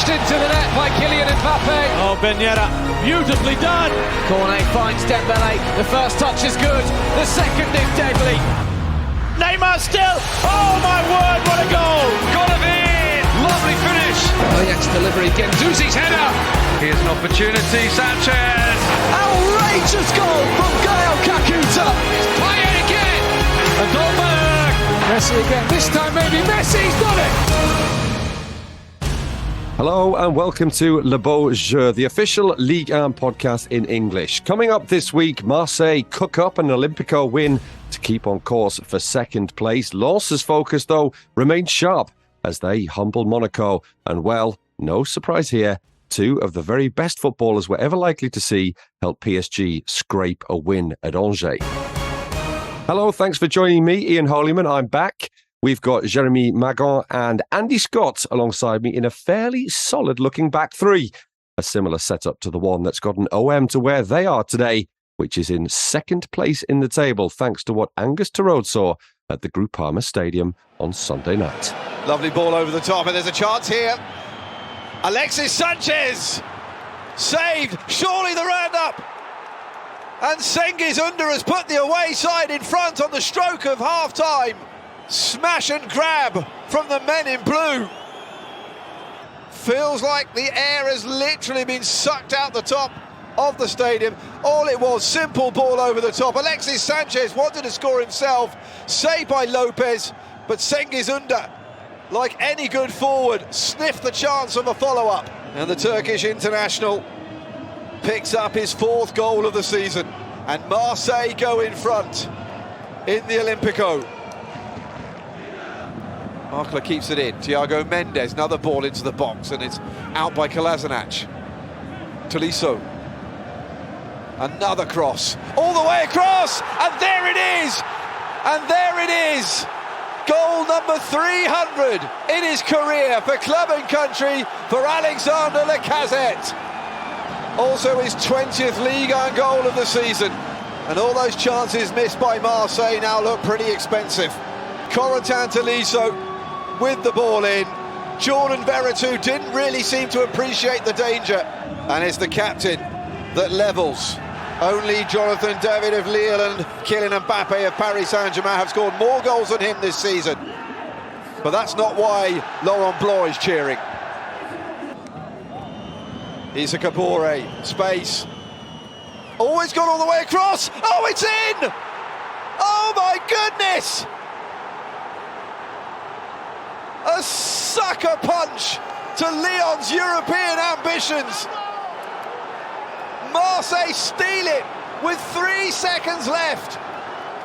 Crossed into the net by Kylian Mbappe. Oh, Benyera, beautifully done. Cornet finds Dembele. The first touch is good. The second is deadly. Neymar still. Oh my word, what a goal. Golovin. Lovely finish. Ajax delivery. Gendouzi's header. Here's an opportunity. Sanchez. Outrageous goal from Gael Kakuta. It's Payet again. And Dolberg. Messi again. This time maybe Messi's got it. Hello and welcome to Le Beau Jeu, the official Ligue 1 podcast in English. Coming up this week, Marseille cook up an Olympico win to keep on course for second place. Lens' focus, though, remains sharp as they humble Monaco. And well, no surprise here, two of the very best footballers we're ever likely to see help PSG scrape a win at Angers. Hello, thanks for joining me, Ian Holyman. I'm back. We've got Jérémy Magan and Andy Scott alongside me in a fairly solid-looking back three. A similar setup to the one that's gotten OM to where they are today, which is in second place in the table, thanks to what Angus Torode saw at the Groupama Stadium on Sunday night. Lovely ball over the top, and there's a chance here. Alexis Sanchez saved, surely the round-up. And segues under has put the away side in front on the stroke of half-time. Smash and grab from the men in blue. Feels like the air has literally been sucked out the top of the stadium. All it was, simple ball over the top. Alexis Sanchez wanted to score himself, saved by Lopez, but segues under, like any good forward, sniffed the chance of a follow-up. And the Turkish international picks up his fourth goal of the season. And Marseille go in front in the Olympico. Markler keeps it in. Thiago Mendes, another ball into the box, and it's out by Kolasinac. Tolisso. Another cross. All the way across! And there it is! And there it is! Goal number 300 in his career for club and country for Alexander Lacazette. Also his 20th Ligue 1 goal of the season. And all those chances missed by Marseille now look pretty expensive. Corentin Tolisso with the ball in. Jordan Veretout didn't really seem to appreciate the danger. And it's the captain that levels. Only Jonathan David of Lille and Kylian Mbappe of Paris Saint-Germain have scored more goals than him this season. But that's not why Laurent Blanc is cheering. Issa Kabore, space. Oh, it's gone all the way across. Oh, it's in! Oh my goodness! A sucker punch to Lyon's European ambitions. Marseille steal it with 3 seconds left.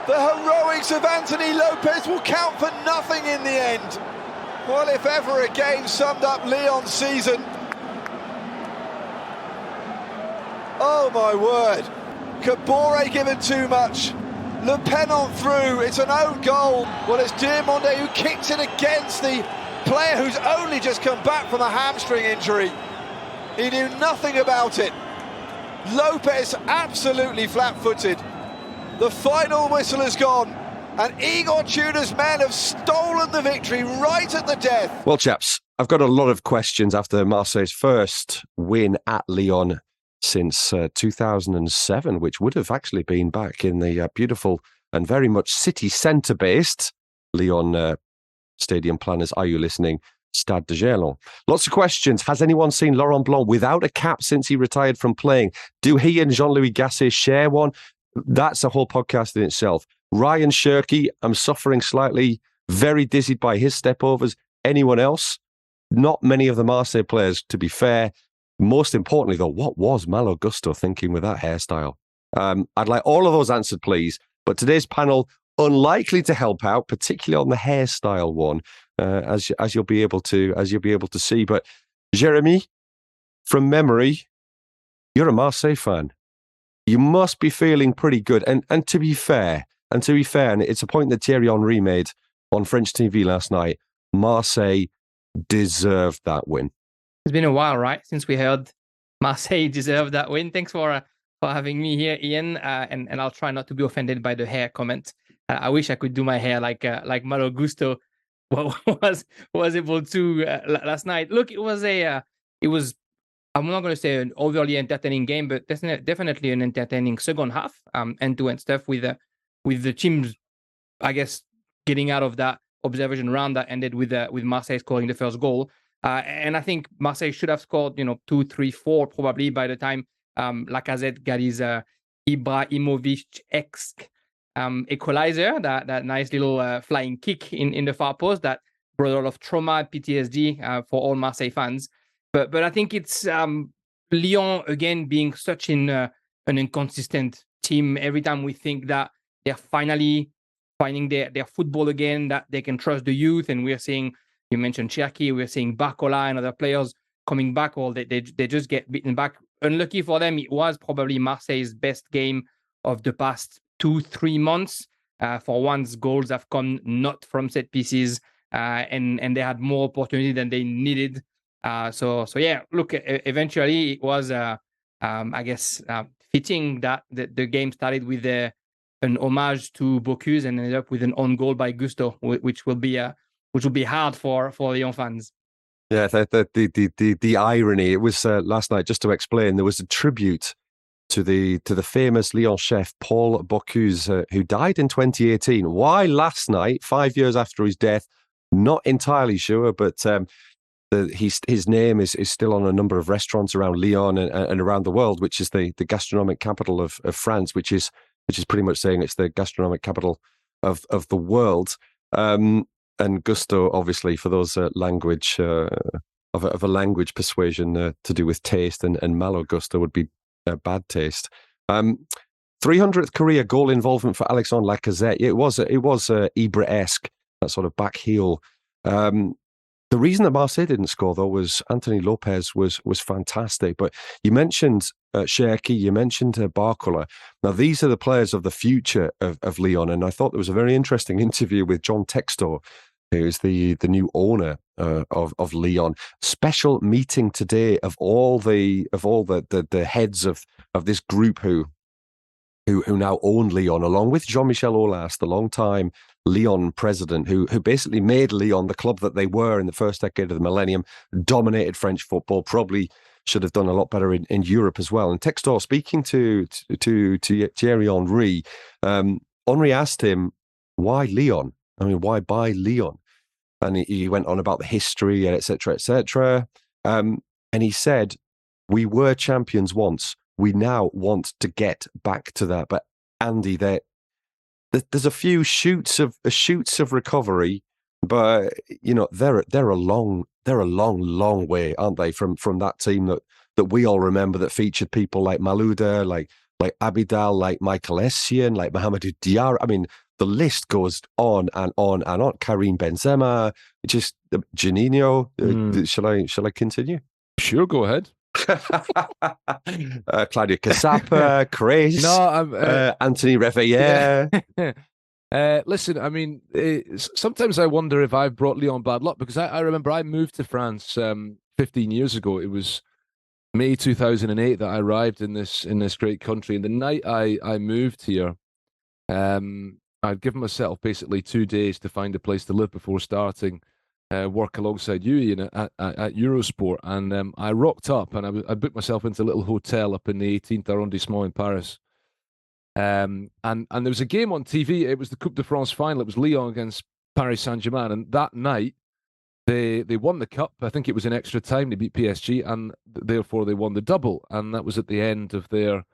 The heroics of Anthony Lopez will count for nothing in the end. Well, if ever a game summed up Lyon's season. Oh my word. Kabore given too much. Le Pen on through, it's an own goal. Well, it's Diomande who kicks it against the player who's only just come back from a hamstring injury. He knew nothing about it. Lopez absolutely flat-footed. The final whistle has gone, and Igor Tudor's men have stolen the victory right at the death. Well, chaps, I've got a lot of questions after Marseille's first win at Lyon since 2007, which would have actually been back in the beautiful and very much city centre-based Lyon stadium planners. Are you listening? Stade de Gerland. Lots of questions. Has anyone seen Laurent Blanc without a cap since he retired from playing? Do he and Jean-Louis Gasset share one? That's a whole podcast in itself. Ryan Cherki, I'm suffering slightly, very dizzied by his stepovers. Anyone else? Not many of the Marseille players, to be fair. Most importantly, though, what was Malo Gusto thinking with that hairstyle? I'd like all of those answered, please. But today's panel, unlikely to help out, particularly on the hairstyle one, as you'll be able to see. But Jérémy, from memory, you're a Marseille fan. You must be feeling pretty good. And to be fair, and it's a point that Thierry Henry made on French TV last night. Marseille deserved that win. It's been a while, right, since we heard Marseille deserved that win. Thanks for having me here, Ian. And I'll try not to be offended by the hair comment. I wish I could do my hair like Malo Gusto was able to last night. Look, it was a it was, I'm not going to say an overly entertaining game, but definitely an entertaining second half, end-to-end stuff with the teams, I guess, getting out of that observation round that ended with Marseille scoring the first goal. And I think Marseille should have scored, 2, 3, 4 probably by the time Lacazette got his Ibrahimovic-esque equalizer, that nice little flying kick in the far post that brought a lot of trauma, PTSD for all Marseille fans. But I think it's Lyon, again, being such an inconsistent team. Every time we think that they're finally finding their football again, that they can trust the youth, and we're seeing, you mentioned Cherki, we're seeing Barcola and other players coming back, or they just get beaten back. Unlucky for them, it was probably Marseille's best game of the past 2-3 months. For once, goals have come not from set pieces, and they had more opportunity than they needed. So yeah, look, eventually it was, I guess, fitting that the game started with an homage to Bocuse and ended up with an own goal by Gusto, which will be hard for Lyon fans. Yeah, the irony. It was last night. Just to explain, there was a tribute to the famous Lyon chef Paul Bocuse, who died in 2018. Why last night, 5 years after his death? Not entirely sure, but his name is still on a number of restaurants around Lyon and around the world, which is the gastronomic capital of France, which is pretty much saying it's the gastronomic capital of the world. And Gusto, obviously, for those language of a language persuasion to do with taste, and Malo Gusto would be bad taste. 300th career goal involvement for Alexandre Lacazette. It was Ibra-esque, that sort of back heel. The reason that Marseille didn't score, though, was Anthony Lopez was fantastic. But you mentioned Cherki, you mentioned Barcola. Now, these are the players of the future of Lyon, and I thought there was a very interesting interview with John Textor, who's the new owner of Lyon. Special meeting today of all the heads of this group who now own Lyon, along with Jean-Michel Aulas, the long-time Lyon president, who basically made Lyon the club that they were in the first decade of the millennium, dominated French football, probably should have done a lot better in Europe as well. And Textor, speaking to Thierry Henry, Henry asked him, why Lyon? I mean, why buy Lyon? And he went on about the history, et cetera, et cetera. And he said, we were champions once. We now want to get back to that. But Andy, there's a few shoots of recovery, but they're a long way, aren't they, from that team that we all remember, that featured people like Malouda, like Abidal, like Michael Essien, like Mahamadou Diarra. I mean, the list goes on and on and on. Karim Benzema, just Juninho. Shall I continue? Sure, go ahead. Claudio Cassapa, Chris, Anthony Reveille. Listen, I mean, sometimes I wonder if I've brought Lyon bad luck, because I remember I moved to France 15 years ago. It was May 2008 that I arrived in this great country, and the night I moved here, I'd given myself basically 2 days to find a place to live before starting work alongside you, Ian, at Eurosport, and I rocked up and I booked myself into a little hotel up in the 18th arrondissement in Paris. And there was a game on TV. It was the Coupe de France final. It was Lyon against Paris Saint-Germain, and that night they won the cup. I think it was in extra time. They beat PSG, and therefore they won the double. And that was at the end of their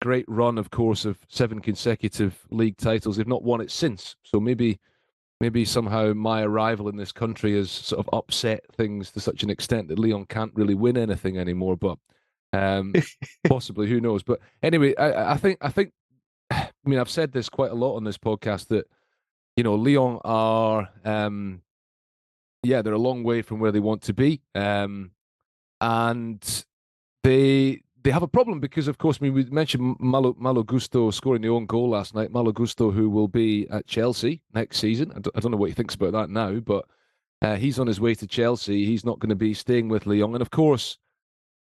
great run, of course, of 7 consecutive league titles. They've not won it since. So maybe somehow my arrival in this country has sort of upset things to such an extent that Lyon can't really win anything anymore. But possibly, who knows? But anyway, I think. I mean, I've said this quite a lot on this podcast that, Lyon are, they're a long way from where they want to be, and they have a problem because, of course, we mentioned Malo Gusto scoring the own goal last night. Malo Gusto, who will be at Chelsea next season. I don't know what he thinks about that now, but he's on his way to Chelsea. He's not going to be staying with Lyon, and of course,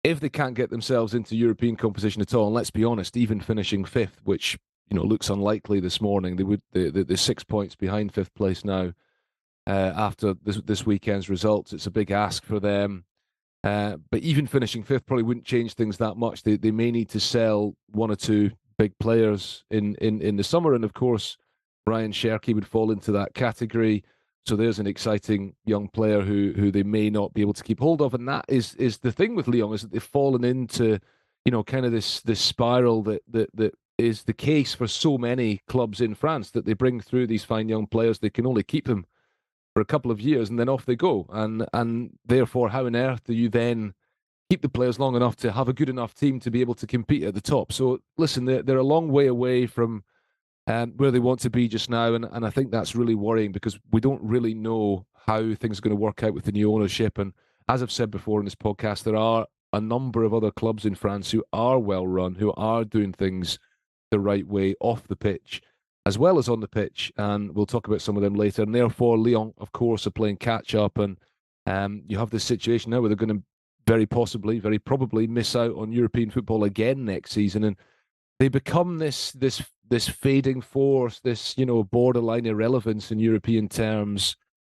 if they can't get themselves into European competition at all, and let's be honest, even finishing 5th, which looks unlikely this morning, they're 6 points behind 5th place now after this weekend's results. It's a big ask for them. But even finishing fifth probably wouldn't change things that much. They may need to sell one or two big players in the summer. And of course, Ryan Cherki would fall into that category. So there's an exciting young player who they may not be able to keep hold of. And that is the thing with Lyon, is that they've fallen into, kind of this spiral that is the case for so many clubs in France, that they bring through these fine young players. They can only keep them for a couple of years and then off they go. And therefore, how on earth do you then keep the players long enough to have a good enough team to be able to compete at the top? So listen, they're a long way away from where they want to be just now. And I think that's really worrying, because we don't really know how things are going to work out with the new ownership. And as I've said before in this podcast, there are a number of other clubs in France who are well run, who are doing things the right way off the pitch as well as on the pitch. And we'll talk about some of them later. And therefore, Lyon, of course, are playing catch up. And you have this situation now where they're going to very probably miss out on European football again next season. And they become this fading force, this, borderline irrelevance in European terms.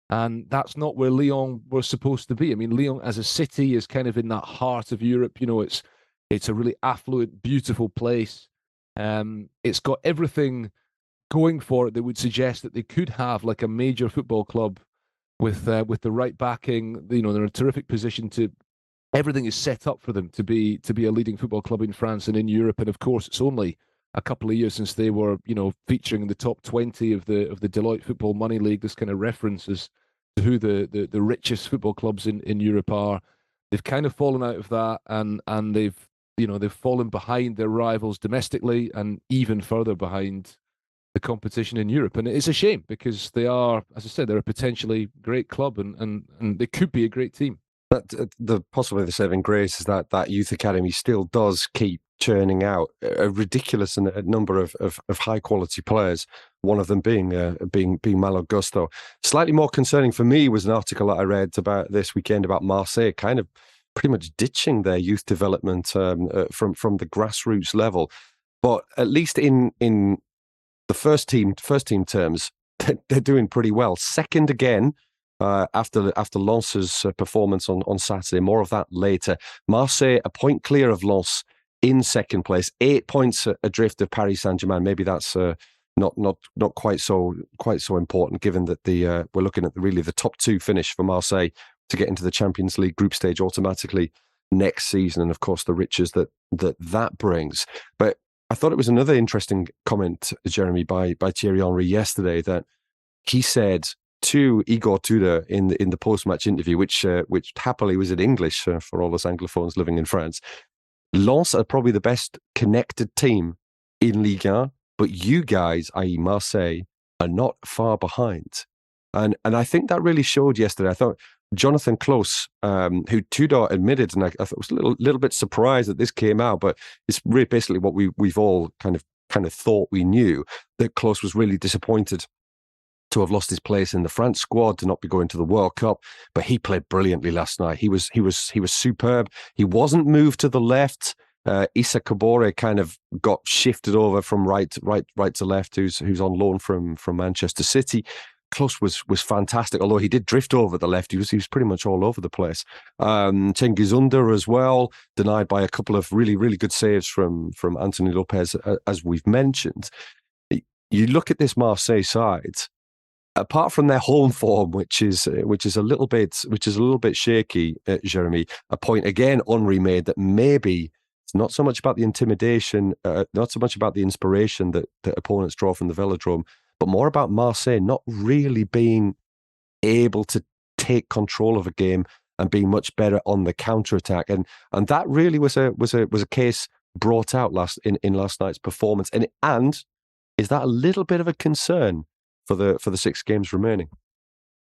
And that's not where Lyon were supposed to be. I mean, Lyon as a city is kind of in that heart of Europe. It's a really affluent, beautiful place. It's got everything going for it that would suggest that they could have like a major football club with the right backing. They're in a terrific position to. Everything is set up for them to be a leading football club in France and in Europe. And of course, it's only a couple of years since they were, featuring in the top 20 of the Deloitte Football Money League. This kind of references to who the richest football clubs in Europe are. They've kind of fallen out of that, and they've fallen behind their rivals domestically and even further behind the competition in Europe. And it is a shame, because they are, as I said, they're a potentially great club, and they could be a great team. But the possibility of the saving grace is that youth academy still does keep churning out a ridiculous number of high quality players. One of them being Malo Gusto. Slightly more concerning for me was an article that I read about this weekend about Marseille, kind of pretty much ditching their youth development from the grassroots level. But at least in the first team terms, they're doing pretty well. Second again. After Lens's performance on Saturday. More of that later. Marseille, a point clear of Lens in second place, 8 points adrift of Paris Saint-Germain. Maybe that's not quite so important, given that we're looking at the top two finish for Marseille to get into the Champions League group stage automatically next season, and of course the riches that brings. But I thought it was another interesting comment, Jeremy, by Thierry Henry yesterday, that he said to Igor Tudor in the post-match interview, which happily was in English for all us Anglophones living in France. Lens are probably the best connected team in Ligue 1, but you guys, i.e. Marseille, are not far behind. And I think that really showed yesterday. I thought Jonathan Klaus, who Tudor admitted, and I thought was a little bit surprised that this came out, but it's really basically what we've all kind of thought we knew, that Klaus was really disappointed to have lost his place in the France squad, to not be going to the World Cup, but he played brilliantly last night. He was superb. He wasn't moved to the left. Issa Kabore kind of got shifted over from right to left, who's on loan from Manchester City. Klaus was fantastic, although he did drift over the left. He was pretty much all over the place. Cengiz Under as well, denied by a couple of really, really good saves from Anthony Lopez, as we've mentioned. You look at this Marseille side. Apart from their home form, which is a little bit shaky, Jeremy, a point again Henry made that maybe it's not so much about the intimidation, not so much about the inspiration that opponents draw from the Velodrome, but more about Marseille not really being able to take control of a game and being much better on the counter-attack. And that really was a case brought out in last night's performance. And is that a little bit of a concern for the 6 games remaining?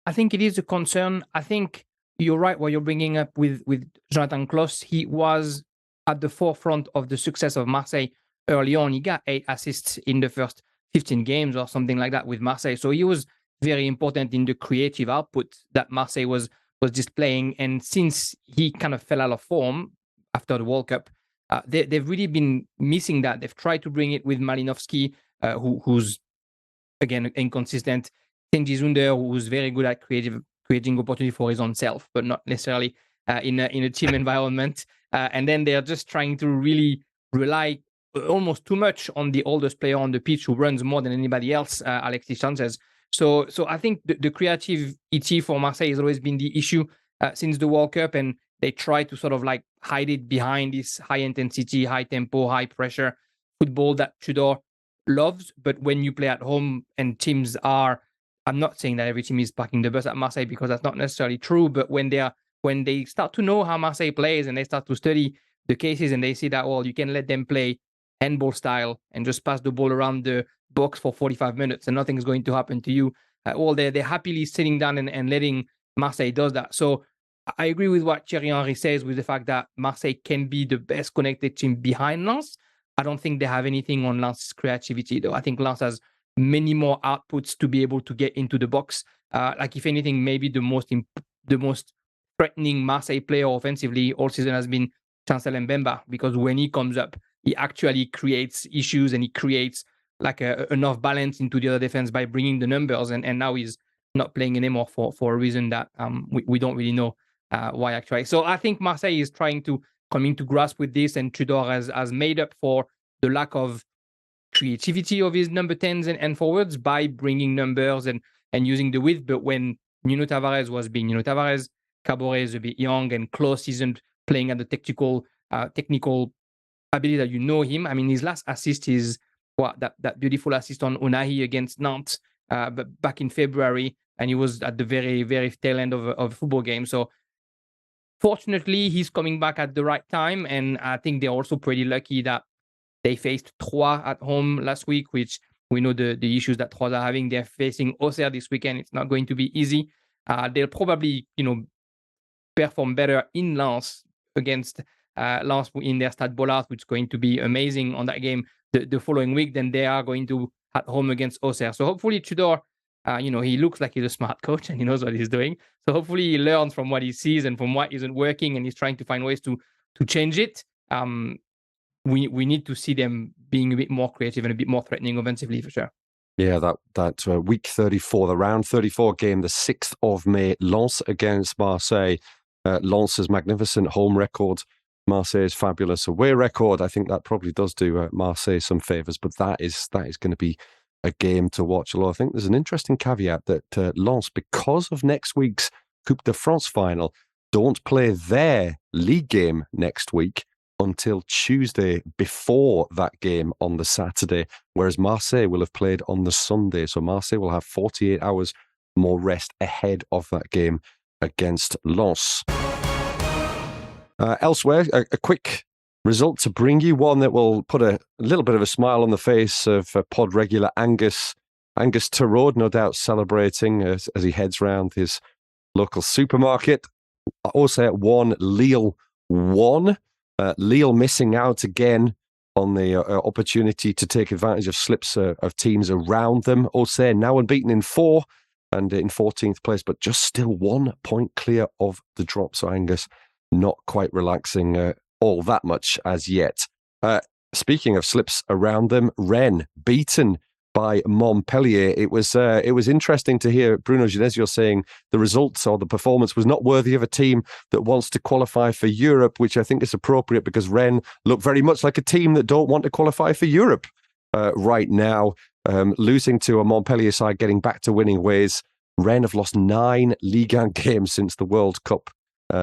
I think it is a concern. I think you're right what you're bringing up with Jonathan Klaus. He was at the forefront of the success of Marseille early on. He got 8 assists in the first 15 games or something like that with Marseille. So he was very important in the creative output that Marseille was displaying. And since he kind of fell out of form after the World Cup, they've really been missing that. They've tried to bring it with Malinovsky, who's again inconsistent. Cengiz Under, who's very good at creating opportunity for his own self, but not necessarily in a team environment. And then they're just trying to really rely almost too much on the oldest player on the pitch who runs more than anybody else, Alexis Sanchez. So I think the creativity for Marseille has always been the issue since the World Cup, and they try to sort of like hide it behind this high intensity, high tempo, high pressure football that Tudor loves. But when you play at home and teams are, I'm not saying that every team is parking the bus at Marseille, because that's not necessarily true, but when they start to know how Marseille plays and they start to study the cases and they see that, well, you can let them play handball style and just pass the ball around the box for 45 minutes and nothing's going to happen to you. Well, they're happily sitting down and letting Marseille does that. So I agree with what Thierry Henry says with the fact that Marseille can be the best connected team behind Lens. I don't think they have anything on Lens' creativity, though. I think Lens has many more outputs to be able to get into the box. Like, if anything, maybe the most threatening Marseille player offensively all season has been Chancel Mbemba, because when he comes up, he actually creates issues and he creates like enough balance into the other defense by bringing the numbers. And now he's not playing anymore for a reason that we don't really know why actually. So I think Marseille is trying to come into grasp with this, and Tudor has made up for the lack of creativity of his number 10s and forwards by bringing numbers and using the width. But when Nuno Tavares was being Nuno Tavares, Caboret is a bit young and Klose isn't playing at the technical ability that you know him. I mean, his last assist is that beautiful assist on Unai against Nantes, but back in February, and he was at the very, very tail end of a football game. So fortunately, he's coming back at the right time, and I think they're also pretty lucky that they faced Troyes at home last week, which we know the issues that Troyes are having. They're facing Auxerre this weekend. It's not going to be easy. They'll probably, perform better in Lens against Lens in their Stade Bollard, which is going to be amazing on that game the following week, than they are going to at home against Auxerre. So hopefully Tudor, he looks like he's a smart coach and he knows what he's doing. So hopefully he learns from what he sees and from what isn't working, and he's trying to find ways to change it. We need to see them being a bit more creative and a bit more threatening offensively for sure. Yeah, that week 34, the round 34 game, the 6th of May, Lens against Marseille. Lens's magnificent home record, Marseille's fabulous away record. I think that probably does do Marseille some favours, but that is going to be a game to watch. Although I think there's an interesting caveat that Lens, because of next week's Coupe de France final, don't play their Ligue game next week until Tuesday before that game on the Saturday, whereas Marseille will have played on the Sunday. So Marseille will have 48 hours more rest ahead of that game against Lens. Elsewhere, a quick result to bring you, one that will put a little bit of a smile on the face of pod regular Angus Tarode, no doubt celebrating as he heads round his local supermarket. Auxerre 1, Lille 1. Lille missing out again on the opportunity to take advantage of slips of teams around them. Auxerre now unbeaten in 4 and in 14th place, but just still 1 point clear of the drop. So Angus not quite relaxing all that much as yet. Speaking of slips around them, Rennes beaten by Montpellier. It was interesting to hear Bruno Genesio saying the results or the performance was not worthy of a team that wants to qualify for Europe, which I think is appropriate because Rennes look very much like a team that don't want to qualify for Europe right now. Losing to a Montpellier side, getting back to winning ways. Rennes have lost 9 Ligue 1 games since the World Cup,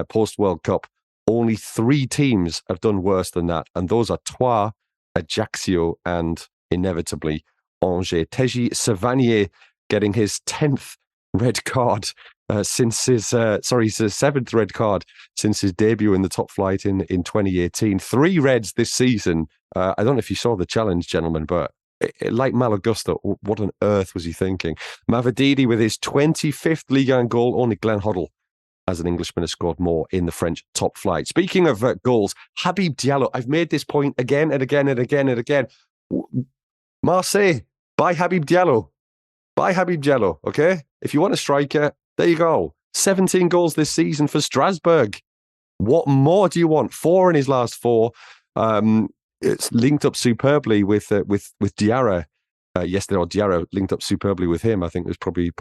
post-World Cup. Only 3 teams have done worse than that, and those are Troyes, Ajaccio, and inevitably Angers. Teji Savanier getting his 10th red card since his 7th red card since his debut in the top flight in 2018. 3 reds this season. I don't know if you saw the challenge, gentlemen, but like Malo Gusto, what on earth was he thinking? Mavididi with his 25th Ligue 1 goal. Only Glenn Hoddle as an Englishman has scored more in the French top flight. Speaking of goals, Habib Diallo. I've made this point again and again and again and again. Marseille, buy Habib Diallo. Buy Habib Diallo, okay? If you want a striker, there you go. 17 goals this season for Strasbourg. What more do you want? 4 in his last 4. It's linked up superbly with Diarra yesterday, or Diarra linked up superbly with him. I think it was probably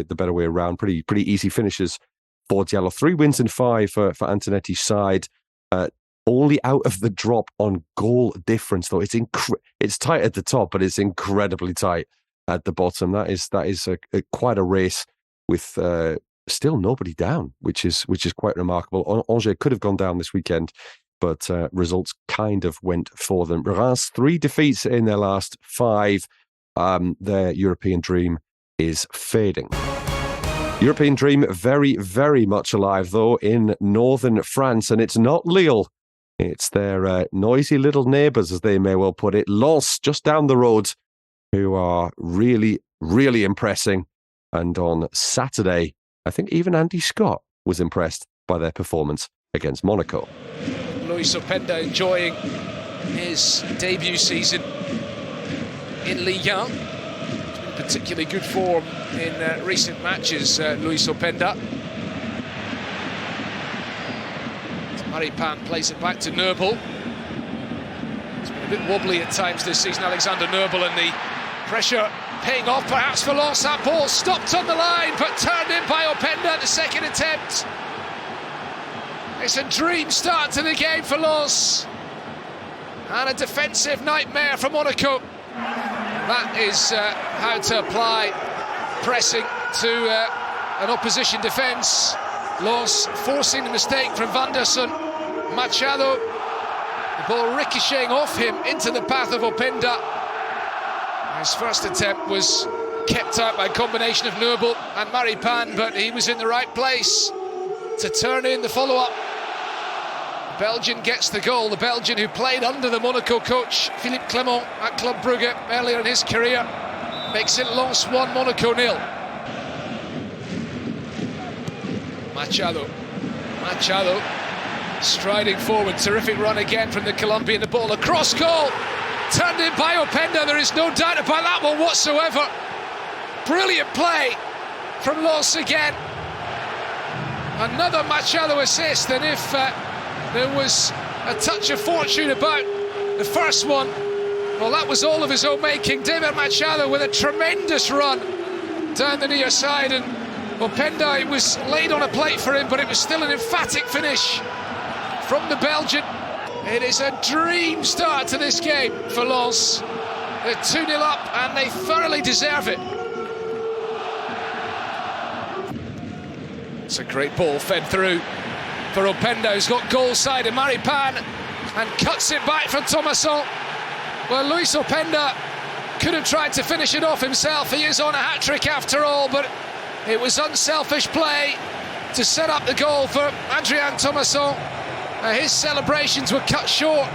the better way around. Pretty easy finishes for Diallo. 3 wins in 5 for Antonetti's side. Only out of the drop on goal difference, though. It's tight at the top, but it's incredibly tight at the bottom. That is quite a race with still nobody down, which is quite remarkable. Angers could have gone down this weekend, but results kind of went for them. Reims, 3 defeats in their last 5. Their European dream is fading. European dream very, very much alive, though, in northern France, and it's not Lille. It's their noisy little neighbours, as they may well put it, Lens, just down the road, who are really, really impressing. And on Saturday, I think even Andy Scott was impressed by their performance against Monaco. Loïs Openda enjoying his debut season in Ligue 1. It's been particularly good form in recent matches, Loïs Openda. Maripan plays it back to Nöbel. It's been a bit wobbly at times this season, Alexander Nöbel, and the pressure paying off perhaps for Lens. That ball stopped on the line but turned in by Openda at the second attempt. It's a dream start to the game for Lens, and a defensive nightmare for Monaco. That is how to apply pressing to an opposition defence. Lens forcing the mistake from Van der Sar. Machado, the ball ricocheting off him into the path of Openda. His first attempt was kept out by a combination of Nöbel and Maripan, but he was in the right place to turn in the follow-up. The Belgian gets the goal, the Belgian who played under the Monaco coach Philippe Clement at Club Brugge earlier in his career, makes it Lens 1, Monaco 0. Machado striding forward, terrific run again from the Colombian. The ball across goal, turned in by Openda. There is no doubt about that one whatsoever. Brilliant play from Lens again. Another Machado assist, and if there was a touch of fortune about the first one, well, that was all of his own making. David Machado with a tremendous run down the near side, and Openda, it was laid on a plate for him, but it was still an emphatic finish from the Belgian. It is a dream start to this game for Lens. They're 2-0 up, and they thoroughly deserve it. It's a great ball fed through for Openda, who's got goal side, and Maripan, and cuts it back from Thomasson. Well, Loïs Openda could have tried to finish it off himself. He is on a hat-trick after all, but it was unselfish play to set up the goal for Adrien Thomasson. His celebrations were cut short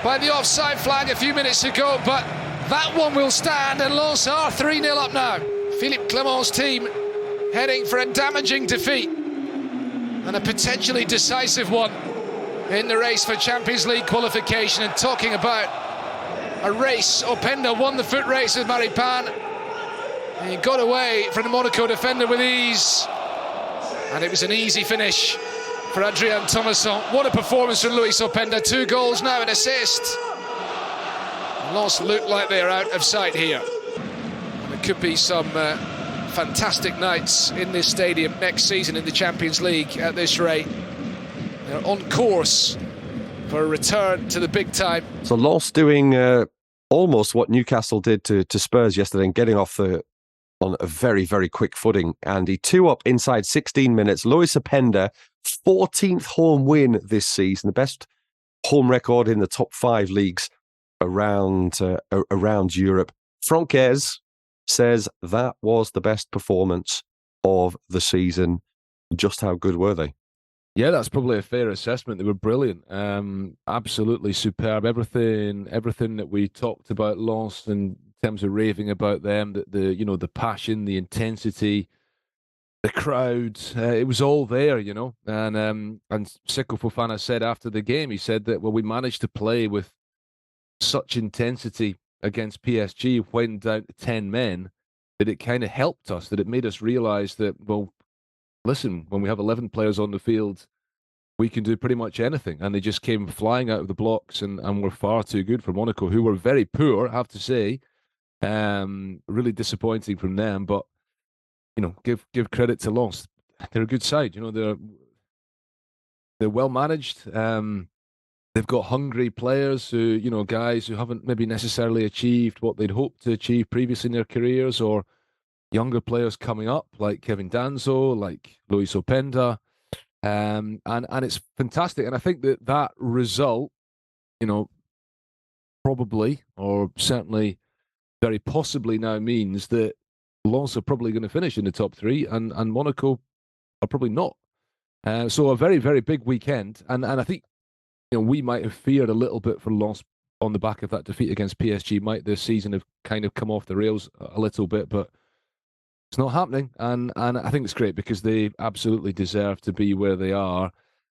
by the offside flag a few minutes ago, but that one will stand, and Lens are 3-0 up now. Philippe Clement's team heading for a damaging defeat, and a potentially decisive one in the race for Champions League qualification. And talking about a race, Openda won the foot race with Maripan. He got away from the Monaco defender with ease, and it was an easy finish for Adrien Thomasson. What a performance from Loïs Openda. 2 goals now, an assist. Lens look like they're out of sight here. And there could be some fantastic nights in this stadium next season in the Champions League at this rate. They're on course for a return to the big time. So Lens doing almost what Newcastle did to Spurs yesterday, and getting off on a very, very quick footing. Andy, 2 up inside 16 minutes. Loïs Openda, 14th home win this season, the best home record in the top 5 leagues around Europe. Francaise says that was the best performance of the season. Just how good were they? Yeah, that's probably a fair assessment. They were brilliant, absolutely superb. Everything that we talked about Lens in terms of raving about them, the passion, the intensity, the crowd, it was all there, And Seko Fofana said after the game, he said that, well, we managed to play with such intensity against PSG when down to 10 men that it kind of helped us, that it made us realise that, well, listen, when we have 11 players on the field, we can do pretty much anything. And they just came flying out of the blocks and were far too good for Monaco, who were very poor, I have to say. Really disappointing from them, but give credit to Lens. they're a good side. They're well managed. They've got hungry players who, guys who haven't maybe necessarily achieved what they'd hoped to achieve previously in their careers, or younger players coming up like Kevin Danzo, like Loïs Openda. And it's fantastic. And I think that result, probably, or certainly very possibly now means that Lens are probably going to finish in the top three, and Monaco are probably not. So a very, very big weekend. And I think, we might have feared a little bit for Lens on the back of that defeat against PSG. Might this season have kind of come off the rails a little bit, but it's not happening. And I think it's great because they absolutely deserve to be where they are.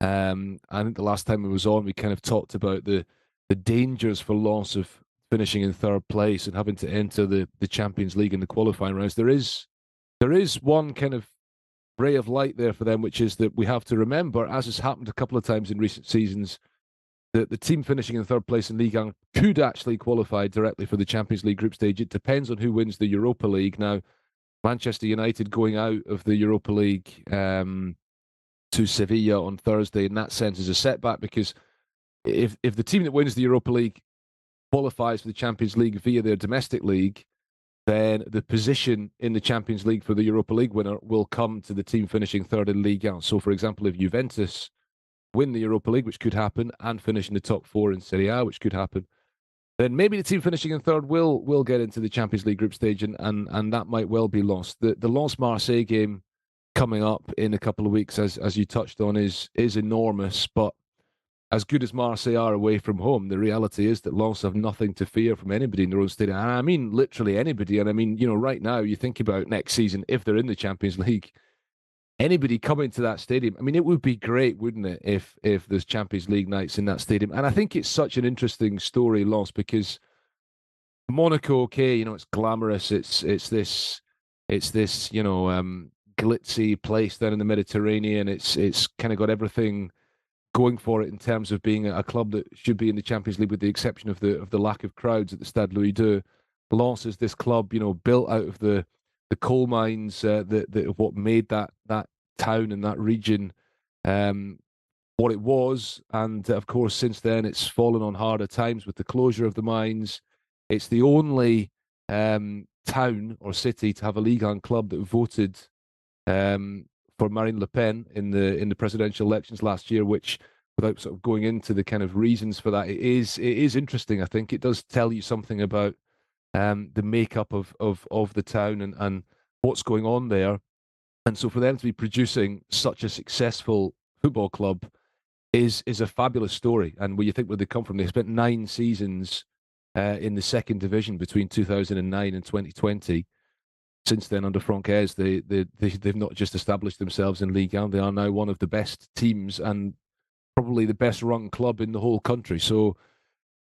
I think the last time we was on, we kind of talked about the dangers for Lens of finishing in third place and having to enter the Champions League in the qualifying rounds. There is one kind of ray of light there for them, which is that we have to remember, as has happened a couple of times in recent seasons, that the team finishing in third place in Ligue 1 could actually qualify directly for the Champions League group stage. It depends on who wins the Europa League. Now, Manchester United going out of the Europa League to Sevilla on Thursday, in that sense, is a setback, because if the team that wins the Europa League qualifies for the Champions League via their domestic league, then the position in the Champions League for the Europa League winner will come to the team finishing third in Ligue 1. So, for example, if Juventus win the Europa League, which could happen, and finish in the top four in Serie A, which could happen, then maybe the team finishing in third will get into the Champions League group stage, and that might well be lost. The Lens-Marseille game coming up in a couple of weeks, as you touched on, is enormous, but as good as Marseille are away from home, the reality is that Lens have nothing to fear from anybody in their own stadium. And I mean literally anybody. And I mean, right now, you think about next season, if they're in the Champions League, anybody coming to that stadium, I mean, it would be great, wouldn't it, if there's Champions League nights in that stadium. And I think it's such an interesting story, Lens, because Monaco, okay, it's glamorous. It's this glitzy place down in the Mediterranean. It's kind of got everything going for it in terms of being a club that should be in the Champions League, with the exception of the lack of crowds at the Stade Louis II. Lens is this club, built out of the coal mines that what made that town and that region what it was. And of course, since then, it's fallen on harder times with the closure of the mines. It's the only town or city to have a Ligue 1 club that voted for Marine Le Pen in the presidential elections last year, which, without sort of going into the kind of reasons for that, it is interesting. I think it does tell you something about the makeup of the town and what's going on there. And so for them to be producing such a successful football club is a fabulous story. And when you think where they come from, they spent 9 seasons in the second division between 2009 and 2020. Since then, under Francaise, they've not just established themselves in Ligue 1, they are now one of the best teams and probably the best run club in the whole country. So,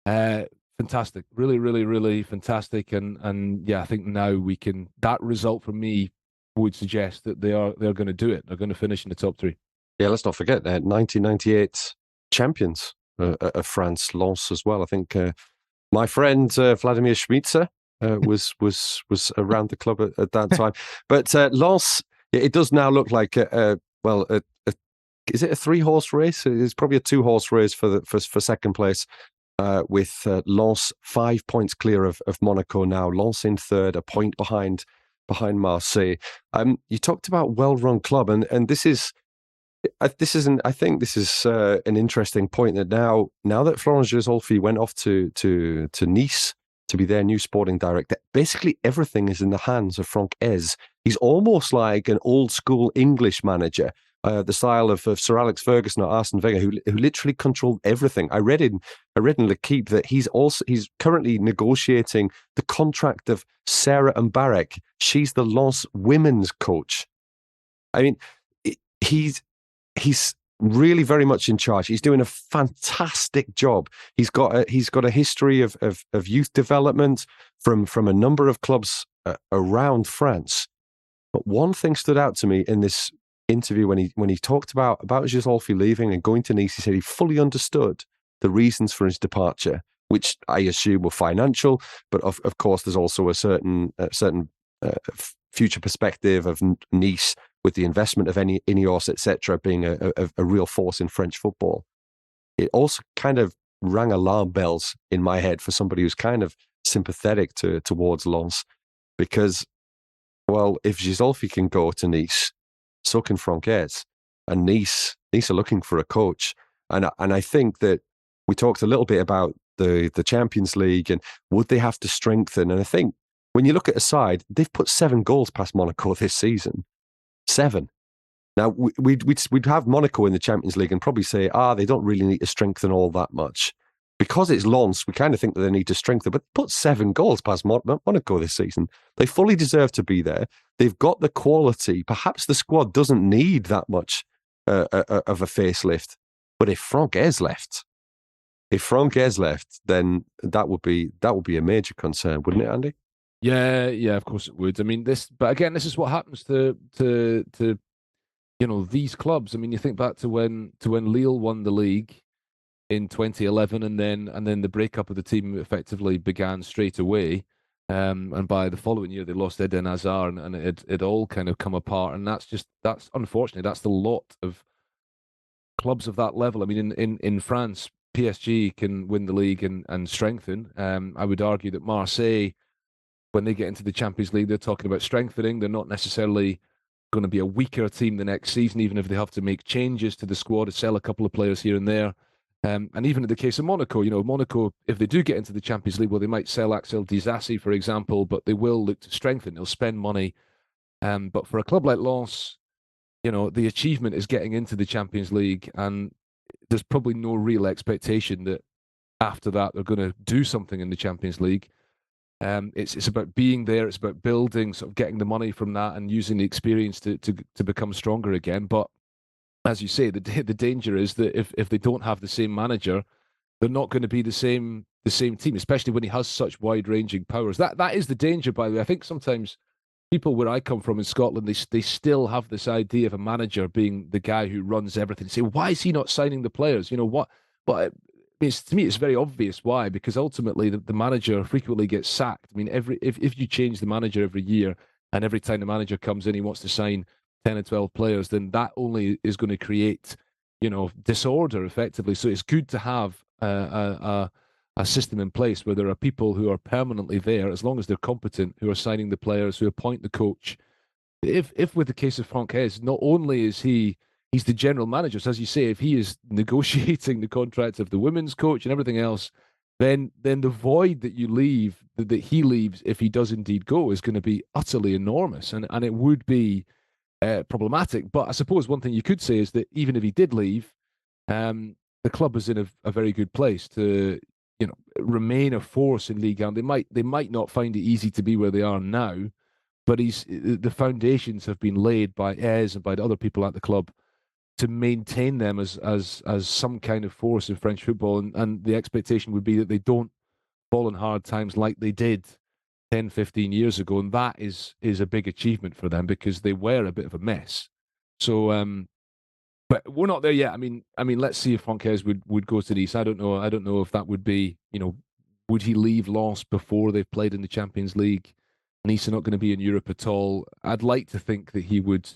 fantastic, really, really, really fantastic. And yeah, I think now that result for me would suggest that they're going to do it. They're going to finish in the top 3. Yeah, let's not forget 1998 champions of France, Lens as well. I think my friend Vladimir Schmitzer was around the club at that time. But Lens, it does now look like is it a 3-horse race? It's probably a 2-horse race for second place, with Lens 5 points clear of Monaco now. Lens in third, a point behind Marseille. You talked about well-run club, and this is an interesting point, that now that Florent Gersdorff went off to Nice to be their new sporting director, basically everything is in the hands of Francaise. He's almost like an old-school English manager, the style of Sir Alex Ferguson or Arsene Wenger, who literally controlled everything. I read in L'Equipe that he's currently negotiating the contract of Sarah Mbarek. She's the Lens women's coach. I mean, he's really very much in charge. He's doing a fantastic job. He's got a history of youth development from a number of clubs around France. But one thing stood out to me in this interview when he talked about Gersdorff leaving and going to Nice. He said he fully understood the reasons for his departure, which I assume were financial, but of course there's also a certain future perspective of Nice with the investment of Ineos, etc., being a real force in French football, it also kind of rang alarm bells in my head for somebody who's kind of sympathetic towards Lens, because, well, if Gisolfi can go to Nice, so can Francaise, and Nice are looking for a coach, and I think that we talked a little bit about the Champions League and would they have to strengthen, and I think when you look at a side, they've put 7 goals past Monaco this season. 7. Now, we'd have Monaco in the Champions League and probably say, they don't really need to strengthen all that much. Because it's Lens, we kind of think that they need to strengthen, but put 7 goals past Monaco this season. They fully deserve to be there. They've got the quality. Perhaps the squad doesn't need that much of a facelift. But if Francaise left, then that would be a major concern, wouldn't it, Andy? Yeah, of course it would. I mean, this is what happens to these clubs. I mean, you think back to when Lille won the league in 2011, and then the breakup of the team effectively began straight away. And by the following year, they lost Eden Hazard, and it all kind of come apart. And that's unfortunately, that's the lot of clubs of that level. I mean, in France, PSG can win the league and strengthen. I would argue that Marseille, when they get into the Champions League, they're talking about strengthening. They're not necessarily going to be a weaker team the next season, even if they have to make changes to the squad to sell a couple of players here and there. And even in the case of Monaco, Monaco, if they do get into the Champions League, well, they might sell Axel Disasi, for example, but they will look to strengthen. They'll spend money. But for a club like Lens, the achievement is getting into the Champions League, and there's probably no real expectation that after that they're going to do something in the Champions League. It's about being there. It's about building, sort of getting the money from that and using the experience to become stronger again. But as you say, the danger is that if they don't have the same manager, they're not going to be the same team, especially when he has such wide-ranging powers. That is the danger, by the way. I think sometimes people where I come from in Scotland, they still have this idea of a manager being the guy who runs everything. They say, why is he not signing the players? What? But to me, it's very obvious why, because ultimately the manager frequently gets sacked. I mean, if you change the manager every year, and every time the manager comes in, he wants to sign 10 or 12 players, then that only is going to create, disorder effectively. So it's good to have a system in place where there are people who are permanently there, as long as they're competent, who are signing the players, who appoint the coach. If with the case of Francaise, not only is he's the general manager, so as you say, if he is negotiating the contracts of the women's coach and everything else, then the void that you leave, that he leaves if he does indeed go, is going to be utterly enormous, and it would be problematic. But I suppose one thing you could say is that even if he did leave, the club is in a very good place to remain a force in Ligue 1. They might not find it easy to be where they are now, but the foundations have been laid by Ez and by the other people at the club to maintain them as some kind of force in French football, and the expectation would be that they don't fall in hard times like they did 10, 15 years ago, and that is a big achievement for them, because they were a bit of a mess. So, but we're not there yet. I mean, let's see if Francaise would go to Nice. I don't know if that would be, would he leave Lens before they've played in the Champions League? Nice are not going to be in Europe at all. I'd like to think that he would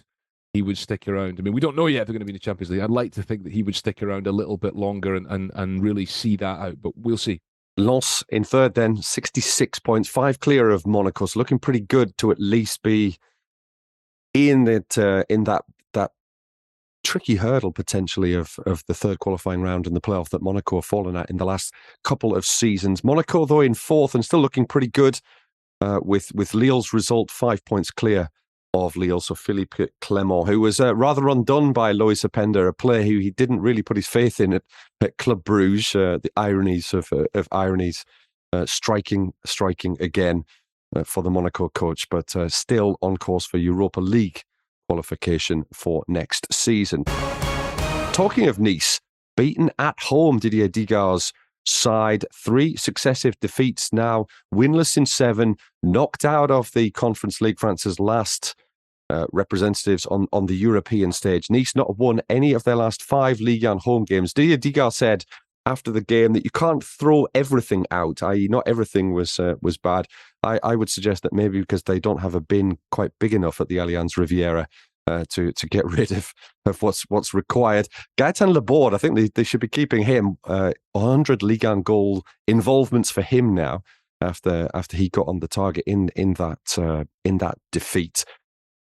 stick around. I mean, we don't know yet if they're going to be in the Champions League. I'd like to think that he would stick around a little bit longer and really see that out, but we'll see. Lens in third then, 66 points, 5 clear of Monaco, so looking pretty good to at least be in that tricky hurdle potentially of the third qualifying round in the playoff that Monaco have fallen at in the last couple of seasons. Monaco, though, in fourth and still looking pretty good with Lille's result 5 points clear of Lille. So Philippe Clement, who was rather undone by Loïs Openda, a player who he didn't really put his faith in at Club Bruges. The ironies of ironies, striking again for the Monaco coach, but still on course for Europa League qualification for next season. Talking of Nice, beaten at home, Didier Digard's side, 3 successive defeats now, winless in 7, knocked out of the Conference League, France's last representatives on the European stage. Nice not won any of their last 5 Ligue 1 home games. Didier Digard said after the game that you can't throw everything out, i.e. not everything was bad. I would suggest that maybe because they don't have a bin quite big enough at the Allianz Riviera, to get rid of what's required. Gaëtan Laborde, I think they should be keeping him. 100 Ligue 1 goal involvements for him now after he got on the target in that defeat.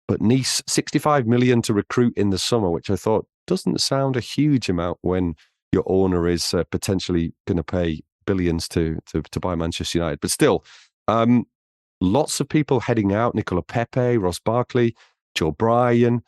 But Nice, 65 million to recruit in the summer, which I thought doesn't sound a huge amount when your owner is potentially going to pay billions to buy Manchester United. But still, lots of people heading out. Nicola Pepe, Ross Barkley, Joe Bryan,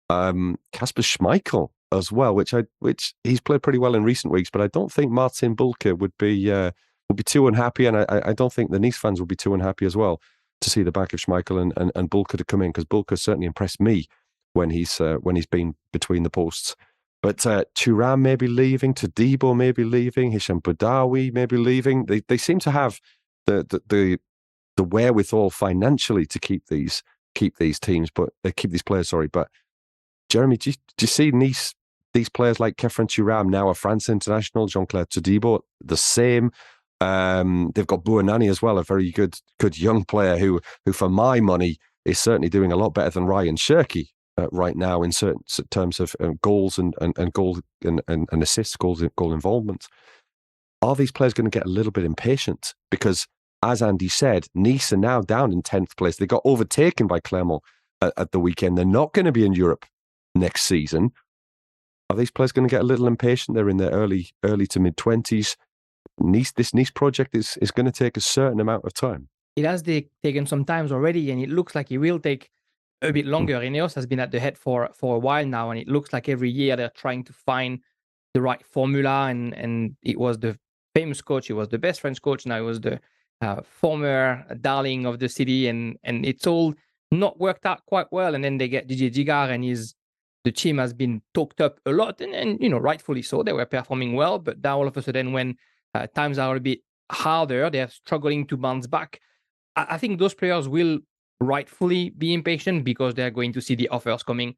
Kasper Schmeichel as well, which he's played pretty well in recent weeks. But I don't think Martin Bulke would be too unhappy, and I don't think the Nice fans would be too unhappy as well to see the back of Schmeichel and Bulke to come in, because Bulke certainly impressed me when he's been between the posts. But Thuram may be leaving, Todibo may be leaving, Hisham Boudaoui may be leaving. They seem to have the wherewithal financially to keep these teams, but they keep these players. Sorry, but Jeremy, do you see Nice? These players like Kefren Thuram, now a France international, Jean-Claire Todibo, the same. They've got Bouanani as well, a very good young player who for my money is certainly doing a lot better than Ryan Cherki right now in certain terms of goals and goal and assists, goal involvement. Are these players going to get a little bit impatient? Because as Andy said, Nice are now down in 10th place. They got overtaken by Clermont at the weekend. They're not going to be in Europe next season. Are these players going to get a little impatient? They're in their early to mid-20s. This Nice project is going to take a certain amount of time. It has taken some time already, and it looks like it will take a bit longer. Ineos has been at the head for a while now, and it looks like every year they're trying to find the right formula. And it was the famous coach, it was the best French coach, now it was the former darling of the city, and it's all not worked out quite well. And then they get Didier Gigard, and the team has been talked up a lot, and rightfully so. They were performing well, but now all of a sudden, when times are a bit harder, they're struggling to bounce back. I think those players will rightfully be impatient because they're going to see the offers coming.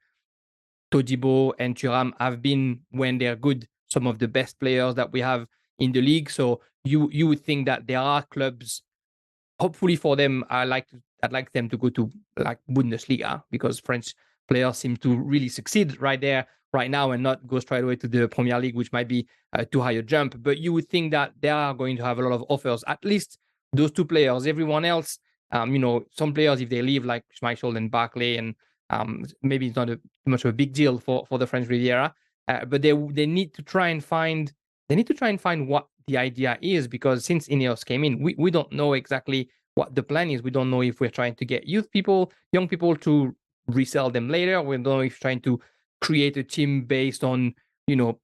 Todibo and Thuram have been, when they're good, some of the best players that we have in the league. So you would think that there are clubs, hopefully for them, I'd like them to go to like Bundesliga, because French players seem to really succeed right there, right now, and not go straight away to the Premier League, which might be too high a jump. But you would think that they are going to have a lot of offers, at least those two players. Everyone else, some players, if they leave, like Schmeichel and Barkley, and maybe it's not too much of a big deal for the French Riviera, but they need to try and find what the idea is, because since Ineos came in, we don't know exactly what the plan is. We don't know if we're trying to get young people to resell them later. We don't know if we're trying to create a team based on the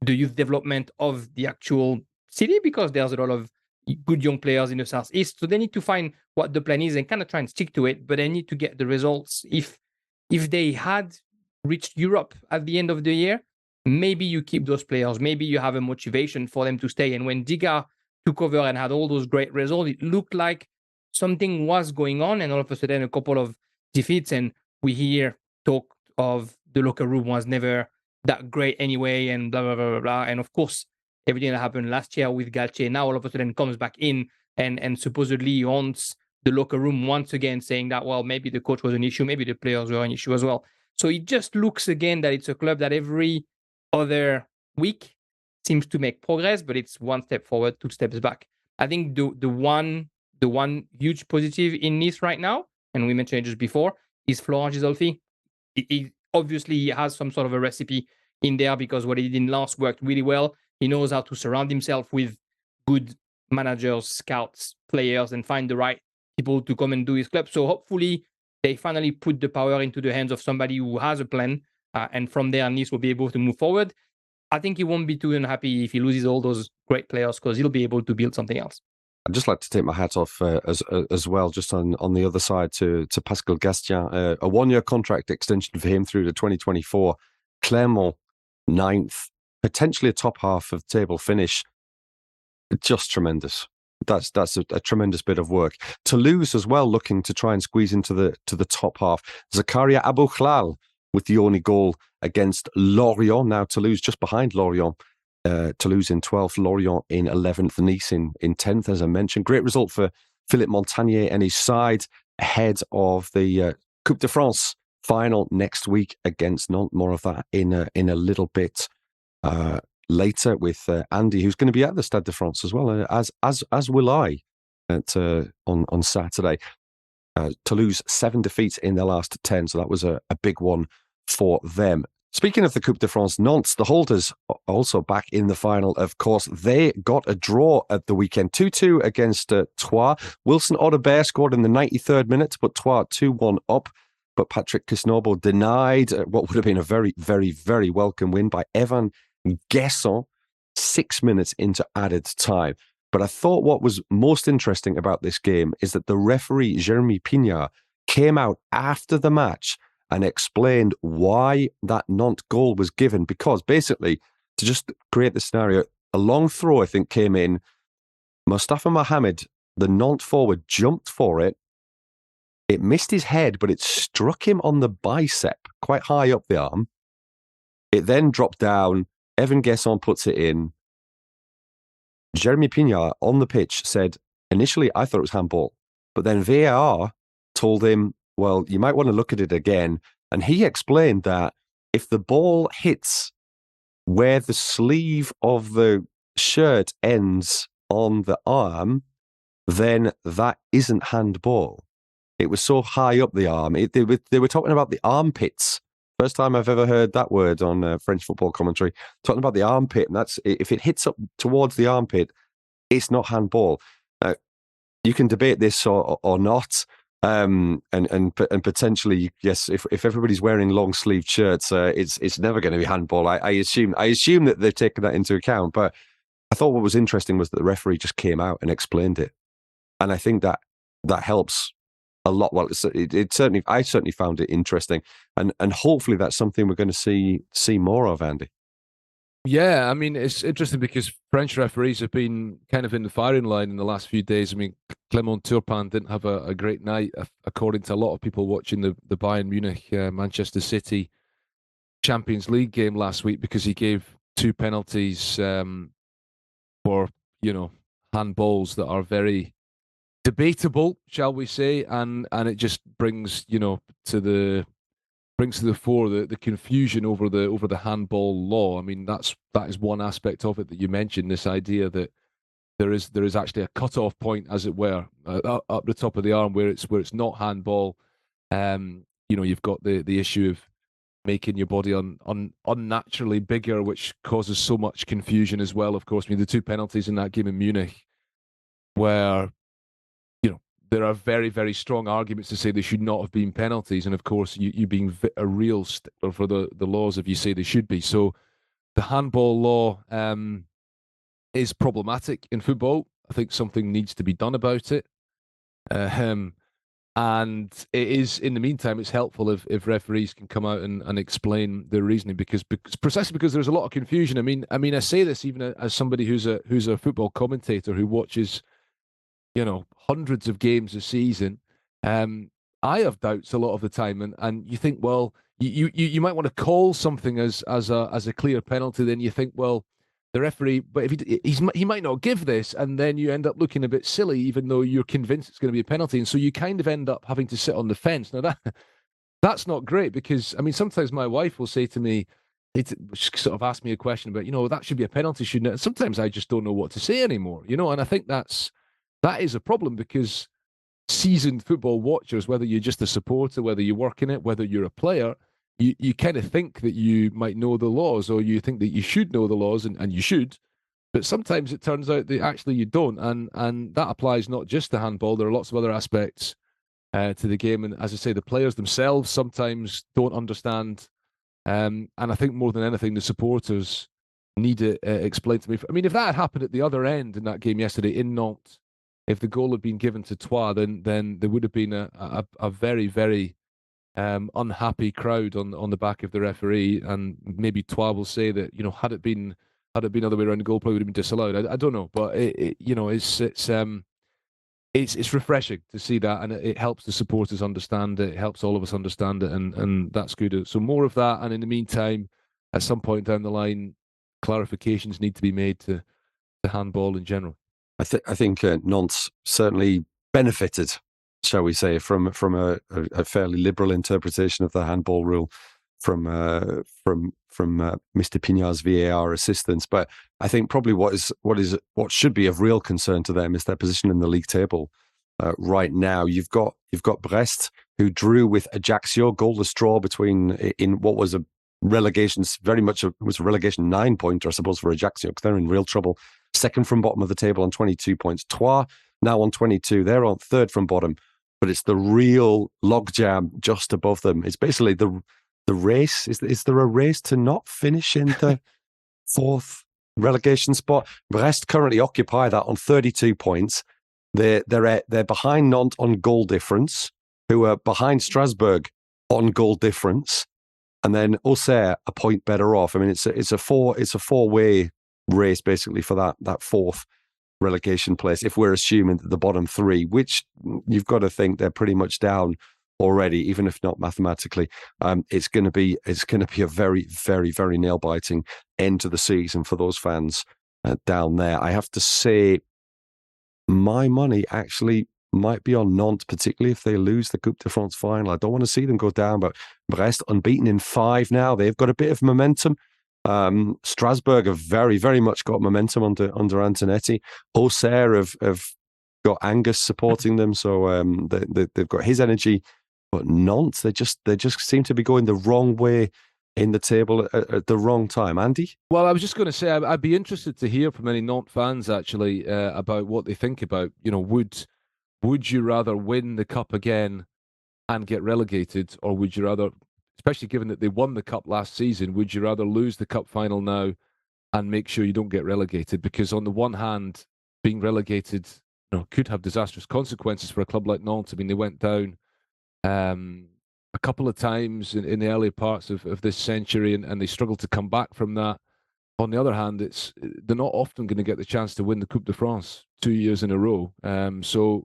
youth development of the actual city, because there's a lot of good young players in the southeast. So they need to find what the plan is and kind of try and stick to it, but they need to get the results. If they had reached Europe at the end of the year, maybe you keep those players, maybe you have a motivation for them to stay. And when Diga took over and had all those great results, it looked like something was going on, and all of a sudden a couple of defeats, and we hear talk of the locker room was never that great anyway, and blah, blah, blah, blah, blah. And of course, everything that happened last year with Galtier now all of a sudden comes back in and supposedly haunts the locker room once again, saying that, well, maybe the coach was an issue, maybe the players were an issue as well. So it just looks again that it's a club that every other week seems to make progress, but it's one step forward, two steps back. I think the one huge positive in Nice right now, and we mentioned it just before, is Florent Gisolfi. He obviously has some sort of a recipe in there, because what he did in Lens worked really well. He knows how to surround himself with good managers, scouts, players, and find the right people to come and do his club. So hopefully they finally put the power into the hands of somebody who has a plan, and from there, Nice will be able to move forward. I think he won't be too unhappy if he loses all those great players, because he'll be able to build something else. I'd just like to take my hat off as well, just on the other side, to Pascal Gastien. A one-year contract extension for him through to 2024. Clermont, 9th, potentially a top half of table finish. Just tremendous. That's a tremendous bit of work. Toulouse as well, looking to try and squeeze into the top half. Zakaria Abouhlal with the only goal against Lorient. Now Toulouse just behind Lorient. Toulouse in 12th, Lorient in 11th, Nice in 10th, as I mentioned. Great result for Philippe Montagnier and his side ahead of the Coupe de France final next week against Nantes. More of that in a little bit later with Andy, who's going to be at the Stade de France as well, as will I on Saturday. Toulouse 7 defeats in their last 10, so that was a big one for them. Speaking of the Coupe de France, Nantes, the holders, also back in the final, of course. They got a draw at the weekend, 2-2 against Troyes. Wilson Audebert scored in the 93rd minute to put Troyes 2-1 up, but Patrick Kisnorbo denied what would have been a very, very, very welcome win by Evan Guesson 6 minutes into added time. But I thought what was most interesting about this game is that the referee, Jérémy Magan, came out after the match and explained why that Nantes goal was given. Because basically, to just create the scenario, a long throw, I think, came in. Mustafa Mohamed, the Nantes forward, jumped for it. It missed his head, but it struck him on the bicep, quite high up the arm. It then dropped down. Evan Guesson puts it in. Jérémy Magan on the pitch said, initially, I thought it was handball. But then VAR told him, well, you might want to look at it again. And he explained that if the ball hits where the sleeve of the shirt ends on the arm, then that isn't handball. It was so high up the arm. They were talking about the armpits. First time I've ever heard that word on French football commentary. Talking about the armpit, and that's if it hits up towards the armpit, it's not handball. You can debate this or not, and potentially yes. If everybody's wearing long sleeved shirts, it's never going to be handball. I assume that they've taken that into account. But I thought what was interesting was that the referee just came out and explained it, and I think that helps a lot. Well, I certainly found it interesting, and hopefully that's something we're going to see more of, Andy. Yeah, I mean, it's interesting because French referees have been kind of in the firing line in the last few days. I mean, Clément Turpin didn't have a great night, according to a lot of people watching the Bayern Munich Manchester City Champions League game last week, because he gave 2 penalties for handballs that are very debatable, shall we say, and it just brings to the fore the confusion over the handball law. I mean, that is one aspect of it that you mentioned, this idea that there is actually a cut-off point, as it were, up the top of the arm where it's not handball. You've got the issue of making your body unnaturally bigger, which causes so much confusion as well. Of course, I mean, the 2 penalties in that game in Munich, where there are very, very strong arguments to say they should not have been penalties. And of course, you being a real stickler for the laws if you say they should be. So the handball law is problematic in football. I think something needs to be done about it. And it is, in the meantime, it's helpful if referees can come out and explain their reasoning, because there's a lot of confusion. I mean, I say this even as somebody who's a football commentator who watches hundreds of games a season. I have doubts a lot of the time, and you think, well, you might want to call something as a clear penalty. Then you think, well, the referee, but if he might not give this, and then you end up looking a bit silly, even though you're convinced it's going to be a penalty, and so you kind of end up having to sit on the fence. Now that's not great, because I mean, sometimes my wife will say to me, sort of ask me a question about, that should be a penalty, shouldn't it? And sometimes I just don't know what to say anymore, and I think that is a problem, because seasoned football watchers, whether you're just a supporter, whether you work in it, whether you're a player, you kind of think that you might know the laws, or you think that you should know the laws, and you should, but sometimes it turns out that actually you don't, and that applies not just to handball. There are lots of other aspects to the game, and as I say, the players themselves sometimes don't understand, and I think more than anything, the supporters need it explained to me. I mean, if that had happened at the other end in that game yesterday in Nantes, if the goal had been given to Troyes, then there would have been a very, very unhappy crowd on the back of the referee, and maybe Troyes will say that had it been other way around, the goal probably would have been disallowed. I don't know, but it's refreshing to see that, and it helps the supporters understand it. It helps all of us understand it, and that's good. So more of that, and in the meantime, at some point down the line, clarifications need to be made to handball in general. I think Nantes certainly benefited shall we say, from a fairly liberal interpretation of the handball rule from Mr. Pignar's VAR assistance. But I think probably what should be of real concern to them is their position in the league table right now. You've got Brest, who drew with Ajaccio, goalless draw in what was a relegation, was a relegation 9-pointer, I suppose, for Ajaccio, because they're in real trouble. Second from bottom of the table on 22 points. Troyes now on 22. They're on third from bottom, but it's the real logjam just above them. It's basically the race. Is there a race to not finish in the fourth relegation spot? Brest currently occupy that on 32 points. They're behind Nantes on goal difference, who are behind Strasbourg on goal difference, and then Auxerre a point better off. I mean, it's a four-way race basically for that fourth relegation place, if we're assuming that the bottom three, which you've got to think they're pretty much down already, even if not mathematically, it's going to be a very, very, very nail-biting end to the season for those fans down there. I have to say, my money actually might be on Nantes, particularly if they lose the Coupe de France final. I don't want to see them go down, but Brest unbeaten in 5 now. They've got a bit of momentum. Strasbourg have very, very much got momentum under Antonetti. Auxerre have got Angus supporting them, so they've got his energy. But Nantes, they just seem to be going the wrong way in the table at the wrong time. Andy? Well, I was just going to say, I'd be interested to hear from any Nantes fans actually about what they think about, would you rather win the cup again and get relegated, or would you rather, especially given that they won the cup last season, would you rather lose the cup final now and make sure you don't get relegated? Because on the one hand, being relegated could have disastrous consequences for a club like Nantes. I mean, they went down a couple of times in the early parts of this century, and they struggled to come back from that. On the other hand, they're not often going to get the chance to win the Coupe de France 2 years in a row. So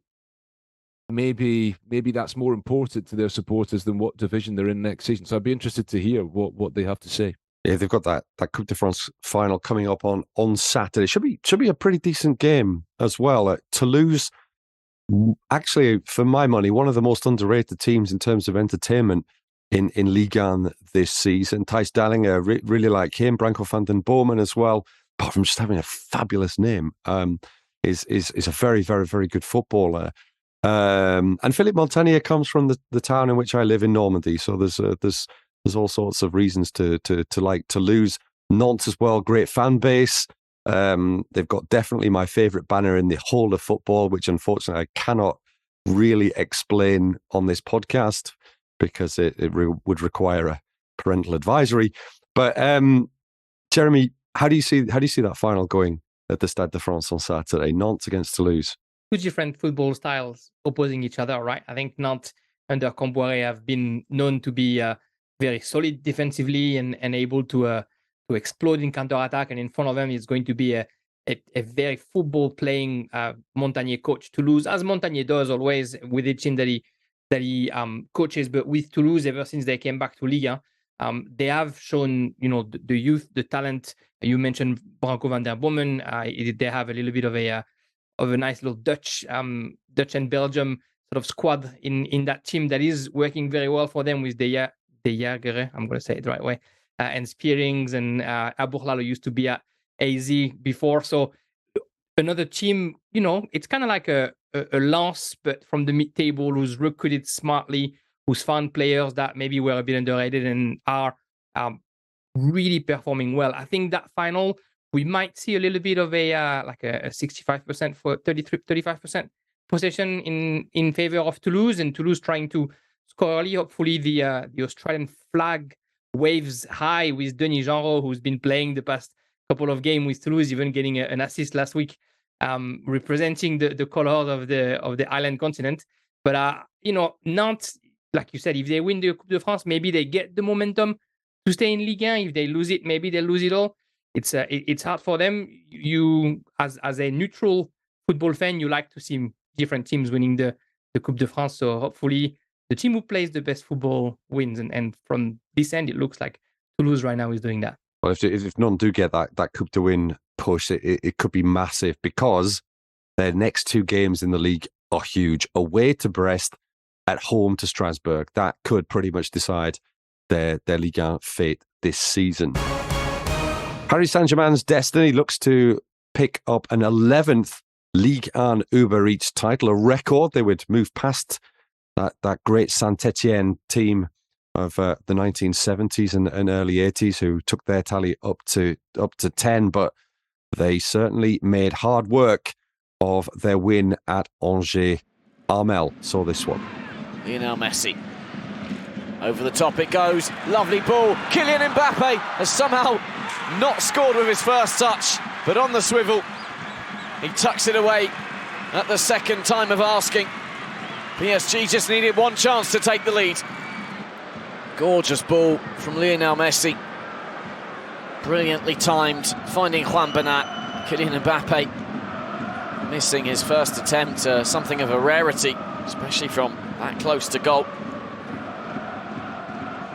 maybe that's more important to their supporters than what division they're in next season. So I'd be interested to hear what they have to say. Yeah, they've got that Coupe de France final coming up on Saturday. Should be a pretty decent game as well. Toulouse, actually, for my money, one of the most underrated teams in terms of entertainment in Ligue 1 this season. Thijs Dallinger, really like him. Branko van den Bomen as well, apart from just having a fabulous name, is a very, very, very good footballer. And Philippe Montagnier comes from the town in which I live in Normandy, so there's all sorts of reasons to like Toulouse. Nantes as well, great fan base. They've got definitely my favourite banner in the whole of football, which unfortunately I cannot really explain on this podcast because it would require a parental advisory. But Jérémy, how do you see that final going at the Stade de France on Saturday? Nantes against Toulouse. Two different football styles opposing each other, right? I think Nantes under Camboire have been known to be very solid defensively and able to explode in counter-attack, and in front of them is going to be a very football-playing Montagnier coach. Toulouse, as Montagnier does always with the team that he coaches, but with Toulouse, ever since they came back to Ligue, they have shown, the youth, the talent. You mentioned Branko van der Bomen. They have a little bit of a nice little Dutch and Belgium sort of squad in that team that is working very well for them with De Jager, I'm going to say it the right way, and Spearings, and Aburlalo used to be at AZ before. So another team, it's kind of like a Lens, but from the mid-table, who's recruited smartly, who's found players that maybe were a bit underrated and are really performing well. I think that final, we might see a little bit of a 65% for 35% possession in favor of Toulouse, and Toulouse trying to score early. Hopefully the Australian flag waves high with Denis Genreau, who's been playing the past couple of games with Toulouse, even getting an assist last week, representing the colors of the island continent. But Nantes, like you said, if they win the Coupe de France, maybe they get the momentum to stay in Ligue 1. If they lose it, maybe they lose it all. It's hard for them. You, as a neutral football fan, you like to see different teams winning the Coupe de France. So hopefully the team who plays the best football wins. And from this end, it looks like Toulouse right now is doing that. Well, if Nantes do get that Coupe de Win push, it could be massive, because their next two games in the league are huge. Away to Brest, at home to Strasbourg. That could pretty much decide their Ligue 1 fate this season. Paris Saint-Germain's destiny looks to pick up an 11th Ligue 1 Uber Eats title, a record. They would move past that great Saint-Etienne team of the 1970s and early 80s, who took their tally up to 10, but they certainly made hard work of their win at Angers. Armel saw this one. Lionel Messi. Over the top it goes. Lovely ball. Kylian Mbappe has somehow not scored with his first touch, but on the swivel, he tucks it away at the second time of asking. PSG just needed one chance to take the lead. Gorgeous ball from Lionel Messi. Brilliantly timed, finding Juan Bernat. Kylian Mbappe missing his first attempt, something of a rarity, especially from that close to goal.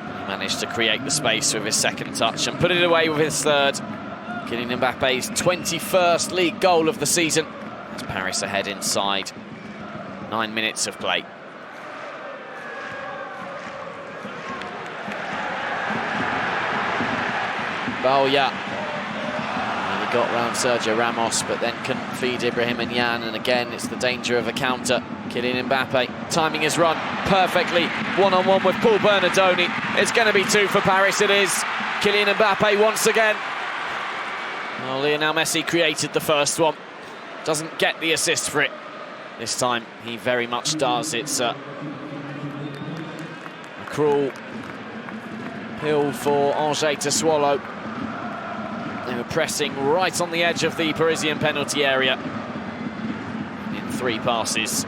He managed to create the space with his second touch and put it away with his third. Kylian Mbappe's 21st league goal of the season. As Paris ahead inside 9 minutes of play. Bauya nearly got round Sergio Ramos, but then couldn't feed Ibrahim and Jan, and again it's the danger of a counter. Kylian Mbappe timing his run perfectly, one-on-one with Paul Bernardoni. It's going to be two for Paris, it is. Kylian Mbappe once again. Well, Lionel Messi created the first one, doesn't get the assist for it. This time he very much does. It's a cruel pill for Angers to swallow. They were pressing right on the edge of the Parisian penalty area. In 3 passes,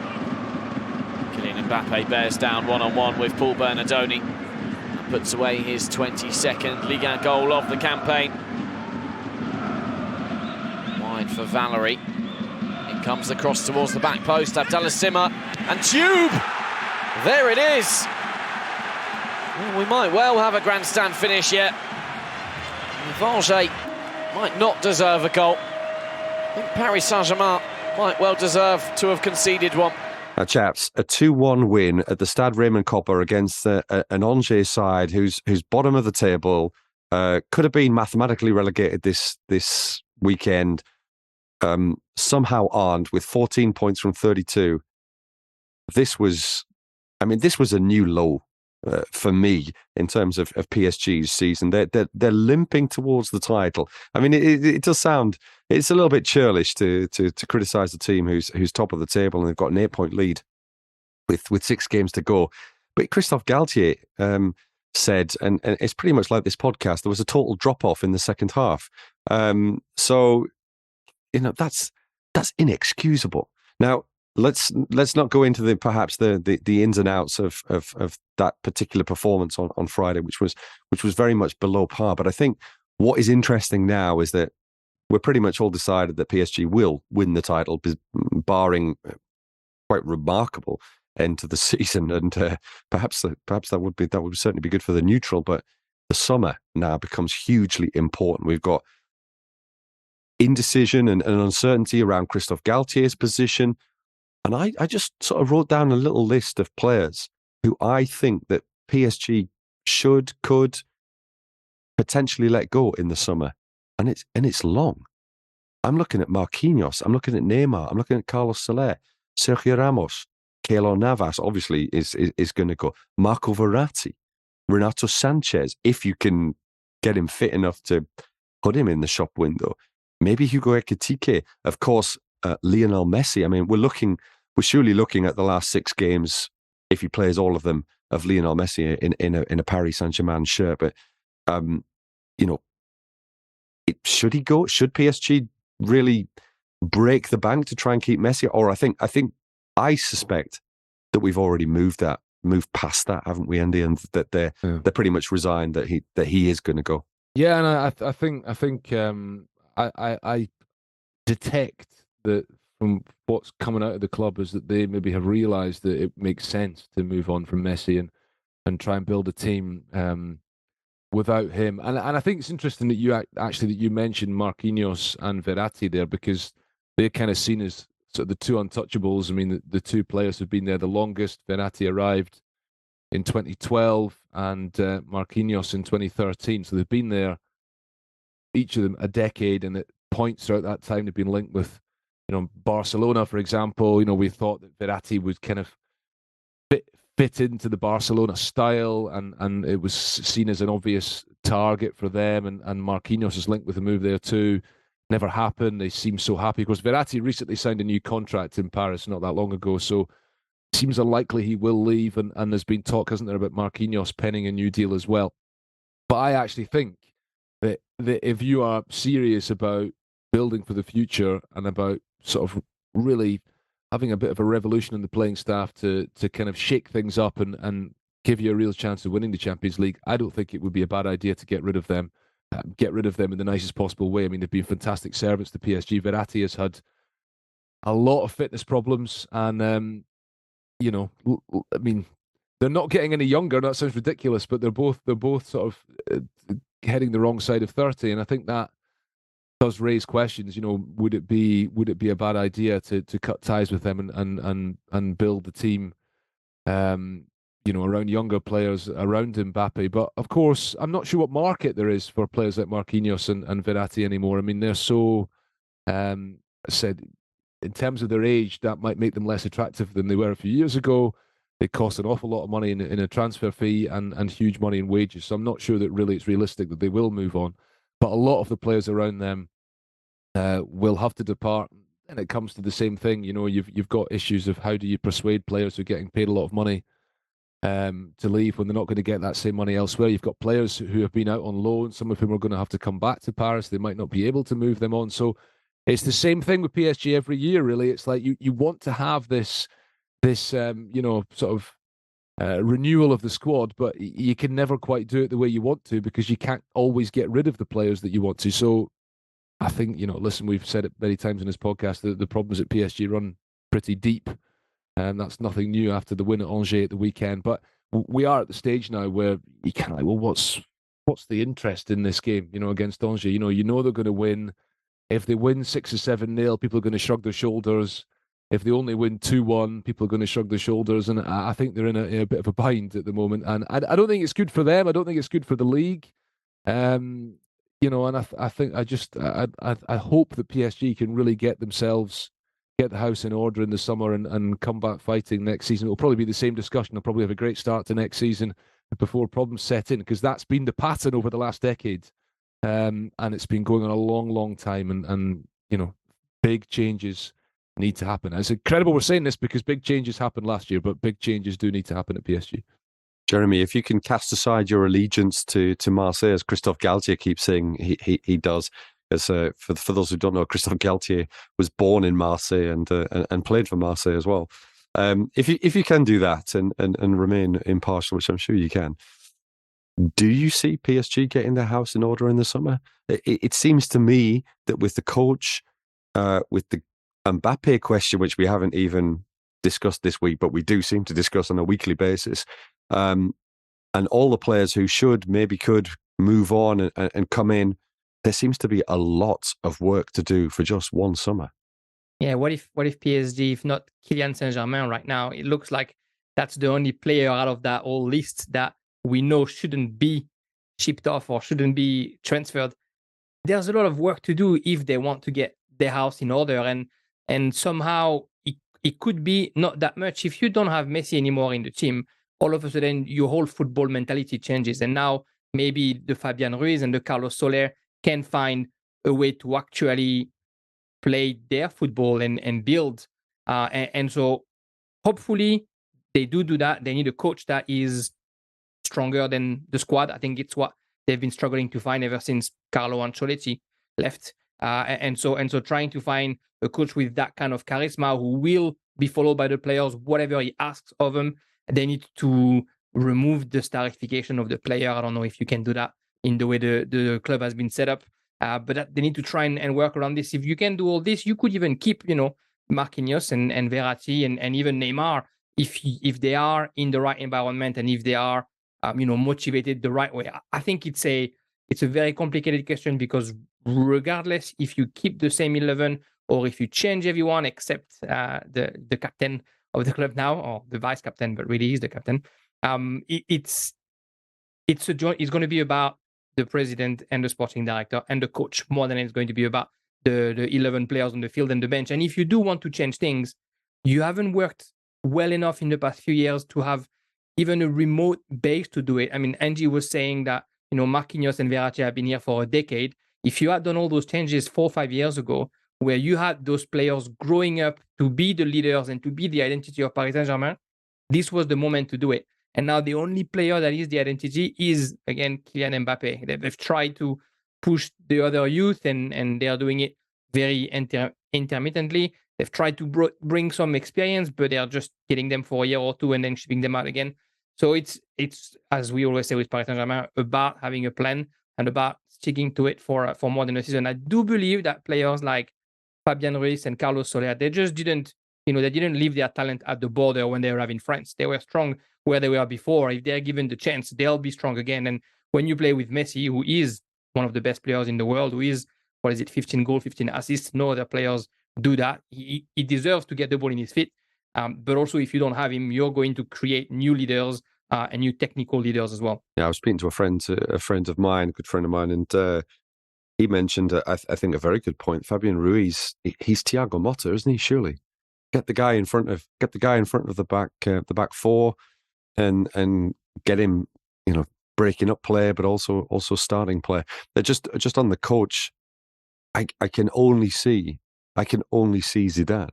Kylian Mbappe bears down one-on-one with Paul Bernardoni and puts away his 22nd Ligue 1 goal of the campaign. Wide for Valery. It comes across towards the back post. Abdallah Simmer and Tube. There it is. Well, we might well have a grandstand finish yet. Angers might not deserve a goal. I think Paris Saint-Germain might well deserve to have conceded one. Now, chaps, a 2-1 win at the Stade Raymond Kopa against an Angers side who's bottom of the table, could have been mathematically relegated this weekend, somehow aren't, with 14 points from 32. This was a new low for me in terms of PSG's season. They're limping towards the title. I mean, it does sound, it's a little bit churlish to criticise the team who's top of the table and they've got an 8-point lead with 6 games to go. But Christophe Galtier said, and it's pretty much like this podcast, there was a total drop-off in the second half. So, you know, that's inexcusable. Now, let's not go into the ins and outs of that particular performance on Friday, which was very much below par. But I think what is interesting now is that we're pretty much all decided that PSG will win the title, barring quite remarkable end to the season. And perhaps that would certainly be good for the neutral. But the summer now becomes hugely important. We've got indecision and uncertainty around Christophe Galtier's position. And I just sort of wrote down a little list of players who I think that PSG could potentially let go in the summer. And it's long. I'm looking at Marquinhos, I'm looking at Neymar, I'm looking at Carlos Soler, Sergio Ramos, Keylor Navas obviously is going to go, Marco Verratti, Renato Sanchez, if you can get him fit enough to put him in the shop window. Maybe Hugo Ekitike, of course, Lionel Messi. I mean, we're surely looking at the last 6 games, if he plays all of them, of Lionel Messi in a Paris Saint-Germain shirt. But you know, should he go? Should PSG really break the bank to try and keep Messi? Or I suspect that we've already moved past that, haven't we, Andy? And that they're pretty much resigned that he is going to go. Yeah, and I think I detect that from what's coming out of the club is that they maybe have realised that it makes sense to move on from Messi and try and build a team without him. And I think it's interesting that you mentioned Marquinhos and Verratti there, because they're kind of seen as sort of the two untouchables. I mean, the two players who've been there the longest. Verratti arrived in 2012 and Marquinhos in 2013. So they've been there, each of them, a decade, and at points throughout that time they've been linked with, Barcelona, for example. We thought that Verratti would kind of fit into the Barcelona style, and it was seen as an obvious target for them. And Marquinhos is linked with a move there too. Never happened. They seem so happy. Of course, Verratti recently signed a new contract in Paris not that long ago, so it seems unlikely he will leave. And there's been talk, hasn't there, about Marquinhos penning a new deal as well. But I actually think that if you are serious about building for the future and about sort of really having a bit of a revolution in the playing staff to kind of shake things up and give you a real chance of winning the Champions League, I don't think it would be a bad idea to get rid of them. Get rid of them in the nicest possible way. I mean, they've been fantastic servants to PSG. Verratti has had a lot of fitness problems, and I mean, they're not getting any younger. That sounds ridiculous, but they're both sort of heading the wrong side of 30, and I think that does raise questions. Would it be a bad idea to cut ties with them and build the team, around younger players around Mbappe? But of course, I'm not sure what market there is for players like Marquinhos and Verratti anymore. I mean, they're so said in terms of their age, that might make them less attractive than they were a few years ago. They cost an awful lot of money in a transfer fee and huge money in wages. So I'm not sure that really it's realistic that they will move on. But a lot of the players around them will have to depart, and it comes to the same thing. You've got issues of how do you persuade players who are getting paid a lot of money to leave when they're not going to get that same money elsewhere. You've got players who have been out on loan. Some of whom are going to have to come back to Paris. They might not be able to move them on. So it's the same thing with PSG every year, really. It's like you want to have this sort of renewal of the squad, but you can never quite do it the way you want to because you can't always get rid of the players that you want to. So I think, listen, we've said it many times in this podcast, the problems at PSG run pretty deep, and that's nothing new after the win at Angers at the weekend. But we are at the stage now where you kind of like, well, what's the interest in this game, against Angers? You know they're going to win. If they win 6 or 7-0, people are going to shrug their shoulders. If they only win 2-1, people are going to shrug their shoulders. And I think they're in a bit of a bind at the moment. And I don't think it's good for them. I don't think it's good for the league. And I hope that PSG can really get the house in order in the summer and come back fighting next season. It'll probably be the same discussion. They'll probably have a great start to next season before problems set in, because that's been the pattern over the last decade. And it's been going on a long, long time. And big changes need to happen. And it's incredible we're saying this because big changes happened last year, but big changes do need to happen at PSG. Jeremy, if you can cast aside your allegiance to Marseille, as Christophe Galtier keeps saying he does, as for those who don't know, Christophe Galtier was born in Marseille and played for Marseille as well. If you can do that and remain impartial, which I'm sure you can, do you see PSG getting their house in order in the summer? It seems to me that with the coach, with the Mbappe question, which we haven't even discussed this week, but we do seem to discuss on a weekly basis, and all the players who could move on and come in, there seems to be a lot of work to do for just one summer. Yeah, what if PSG, if not Kylian Saint-Germain right now, it looks like that's the only player out of that whole list that we know shouldn't be shipped off or shouldn't be transferred. There's a lot of work to do if they want to get their house in order, and somehow it could be not that much. If you don't have Messi anymore in the team, all of a sudden your whole football mentality changes, and now maybe the Fabian Ruiz and the Carlos Soler can find a way to actually play their football and build. And so hopefully they do that. They need a coach that is stronger than the squad. I think it's what they've been struggling to find ever since Carlo Ancelotti left. And so trying to find a coach with that kind of charisma who will be followed by the players, whatever he asks of them. They need to remove the starification of the player. I don't know if you can do that in the way the club has been set up. But they need to try and work around this. If you can do all this, you could even keep, Marquinhos and Verratti and even Neymar if they are in the right environment and if they are, motivated the right way. I think it's a very complicated question because regardless if you keep the same 11 or if you change everyone except the captain of the club now, or the vice captain, but really he's the captain. It's going to be about the president and the sporting director and the coach more than it's going to be about the 11 players on the field and the bench. And if you do want to change things, you haven't worked well enough in the past few years to have even a remote base to do it. I mean, Angie was saying that, Marquinhos and Verratti have been here for a decade. If you had done all those changes 4 or 5 years ago, where you had those players growing up to be the leaders and to be the identity of Paris Saint-Germain, this was the moment to do it. And now the only player that is the identity is, again, Kylian Mbappe. They've tried to push the other youth, and they are doing it very intermittently. They've tried to bring some experience, but they are just getting them for a year or two and then shipping them out again. So it's as we always say with Paris Saint-Germain, about having a plan and about sticking to it for more than a season. I do believe that players like Fabian Ruiz and Carlos Soler, they just didn't leave their talent at the border when they arrived in France. They were strong where they were before. If they're given the chance, they'll be strong again. And when you play with Messi, who is one of the best players in the world, who is, 15 goals, 15 assists, no other players do that. He deserves to get the ball in his feet. But also, if you don't have him, you're going to create new leaders and new technical leaders as well. Yeah, I was speaking to a friend of mine, a good friend of mine, and he mentioned, I think, a very good point. Fabian Ruiz, he's Thiago Motta, isn't he? Surely, get the guy in front of the back four, and get him, breaking up play, but also starting play. They're just on the coach. I can only see Zidane.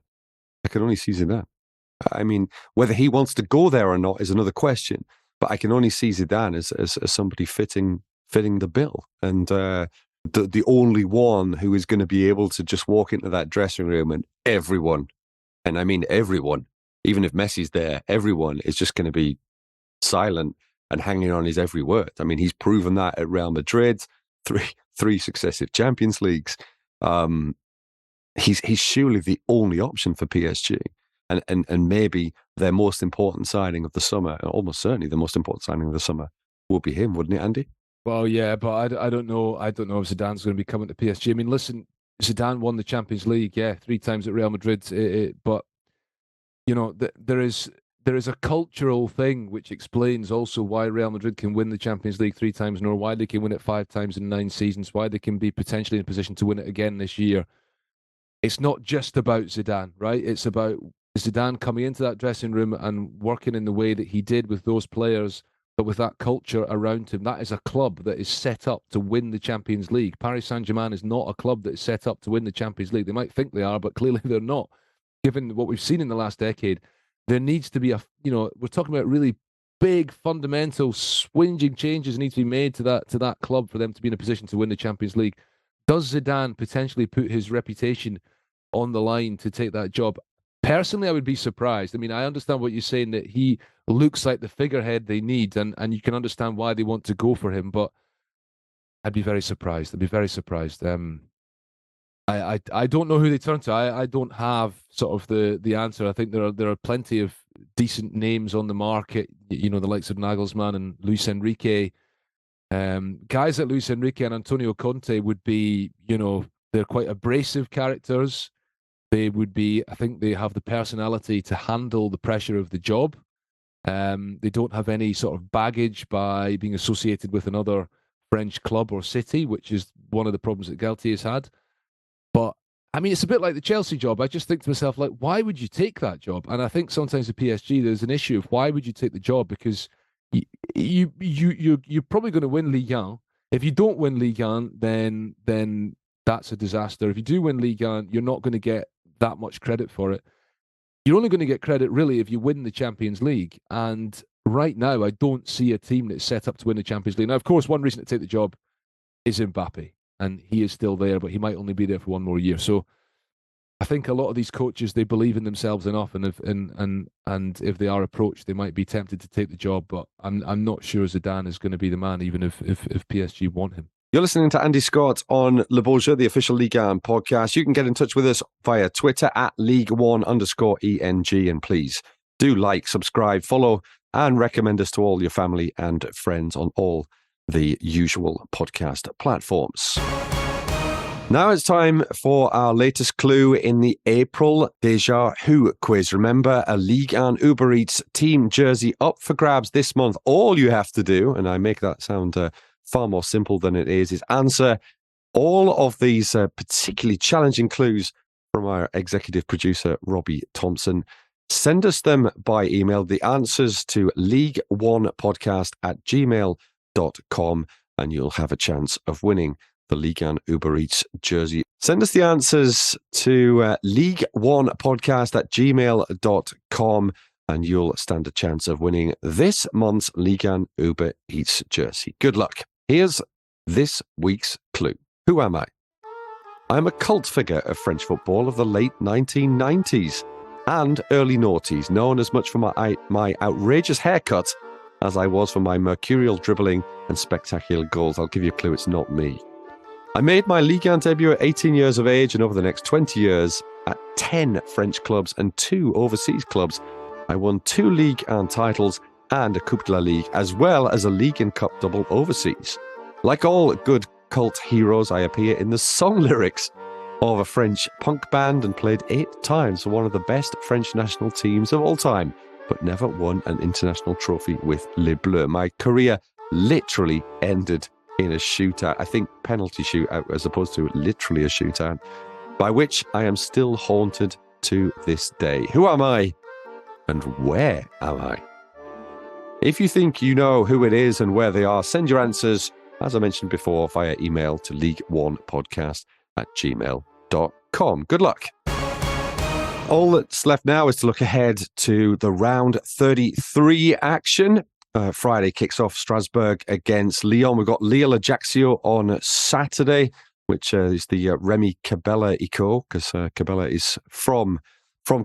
I mean, whether he wants to go there or not is another question. But I can only see Zidane as somebody fitting the bill, and the only one who is going to be able to just walk into that dressing room and everyone, and I mean everyone, even if Messi's there, everyone is just going to be silent and hanging on his every word. I mean, he's proven that at Real Madrid, three successive Champions Leagues. He's surely the only option for PSG, and maybe their most important signing of the summer, almost certainly the most important signing of the summer, will be him, wouldn't it, Andy? Well, yeah, but I don't know. I don't know if Zidane's going to be coming to PSG. I mean, listen, Zidane won the Champions League, 3 times at Real Madrid, but there is a cultural thing which explains also why Real Madrid can win the Champions League 3 times in a row, why they can win it 5 times in 9 seasons, why they can be potentially in a position to win it again this year. It's not just about Zidane, right? It's about Zidane coming into that dressing room and working in the way that he did with those players, but with that culture around him. That is a club that is set up to win the Champions League. Paris Saint-Germain is not a club that is set up to win the Champions League. They might think they are, but clearly they're not. Given what we've seen in the last decade, there needs to be we're talking about really big, fundamental, swinging changes need to be made to that club for them to be in a position to win the Champions League. Does Zidane potentially put his reputation on the line to take that job? Personally, I would be surprised. I mean, I understand what you're saying, that he looks like the figurehead they need, and you can understand why they want to go for him, but I'd be very surprised. I don't know who they turn to. I don't have sort of the answer. I think there are plenty of decent names on the market, the likes of Nagelsmann and Luis Enrique. Guys like Luis Enrique and Antonio Conte would be, they're quite abrasive characters. They would be, I think they have the personality to handle the pressure of the job. They don't have any sort of baggage by being associated with another French club or city, which is one of the problems that Galtier has had. But, I mean, it's a bit like the Chelsea job. I just think to myself, like, why would you take that job? And I think sometimes at PSG, there's an issue of why would you take the job? Because you're probably going to win Ligue 1. If you don't win Ligue 1, then that's a disaster. If you do win Ligue 1, you're not going to get that much credit for it. You're only going to get credit, really, if you win the Champions League. And right now, I don't see a team that's set up to win the Champions League. Now, of course, one reason to take the job is Mbappe. And he is still there, but he might only be there for 1 more year. So I think a lot of these coaches, they believe in themselves enough, and if they are approached, they might be tempted to take the job. But I'm not sure Zidane is going to be the man, even if PSG want him. You're listening to Andy Scott on Le Beau Jeu, the official Ligue 1 podcast. You can get in touch with us via Twitter at Ligue1_ENG, and please do like, subscribe, follow, and recommend us to all your family and friends on all the usual podcast platforms. Now it's time for our latest clue in the April Déjà Who quiz. Remember, a Ligue and Uber Eats team jersey up for grabs this month. All you have to do, and I make that sound far more simple than it is answer all of these particularly challenging clues from our executive producer, Robbie Thompson. Send us them by email, the answers to league1podcast@gmail.com, and you'll have a chance of winning the Ligue 1 Uber Eats jersey. Send us the answers to league1podcast@gmail.com, and you'll stand a chance of winning this month's Ligue 1 Uber Eats jersey. Good luck. Here's this week's clue. Who am I? I'm a cult figure of French football of the late 1990s and early noughties, known as much for my outrageous haircut as I was for my mercurial dribbling and spectacular goals. I'll give you a clue, it's not me. I made my Ligue 1 debut at 18 years of age, and over the next 20 years, at 10 French clubs and 2 overseas clubs, I won 2 Ligue 1 titles and a Coupe de la Ligue, as well as a League and Cup double overseas. Like all good cult heroes, I appear in the song lyrics of a French punk band and played 8 times for one of the best French national teams of all time, but never won an international trophy with Les Bleus. My career literally ended in a shootout, I think penalty shootout as opposed to literally a shootout, by which I am still haunted to this day. Who am I and where am I? If you think you know who it is and where they are, send your answers, as I mentioned before, via email to league1podcast@gmail.com. Good luck. All that's left now is to look ahead to the round 33 action. Friday kicks off Strasbourg against Lyon. We've got Lille-Ajaccio on Saturday, which is the Remy Cabella Eco, because Cabella is from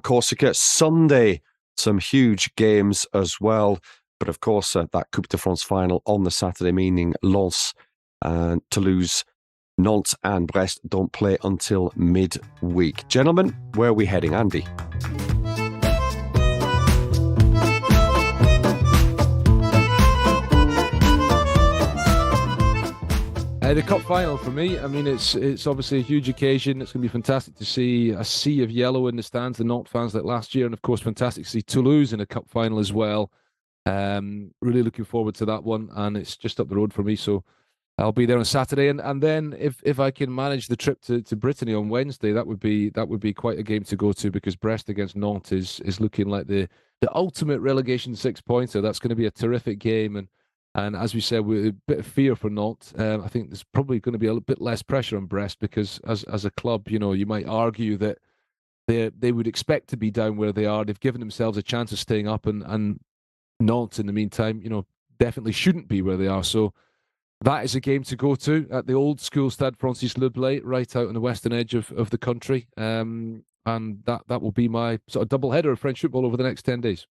Corsica. Sunday, some huge games as well. But of course, that Coupe de France final on the Saturday, meaning Lens and Toulouse, Nantes and Brest don't play until midweek. Gentlemen, where are we heading? Andy? The cup final for me, I mean, it's obviously a huge occasion. It's going to be fantastic to see a sea of yellow in the stands, the Nantes fans like last year, and of course, fantastic to see Toulouse in a cup final as well. Really looking forward to that one, and it's just up the road for me, so I'll be there on Saturday. And then if I can manage the trip to Brittany on Wednesday, that would be quite a game to go to, because Brest against Nantes is looking like the ultimate relegation 6-pointer. That's going to be a terrific game, and as we said, with a bit of fear for Nantes, I think there's probably going to be a bit less pressure on Brest, because as a club, you know, you might argue that they would expect to be down where they are. They've given themselves a chance of staying up, and Nantes, in the meantime, you know, definitely shouldn't be where they are. So that is a game to go to at the old school Stade Francis Leblay, right out on the western edge of the country. And that will be my sort of double header of French football over the next 10 days.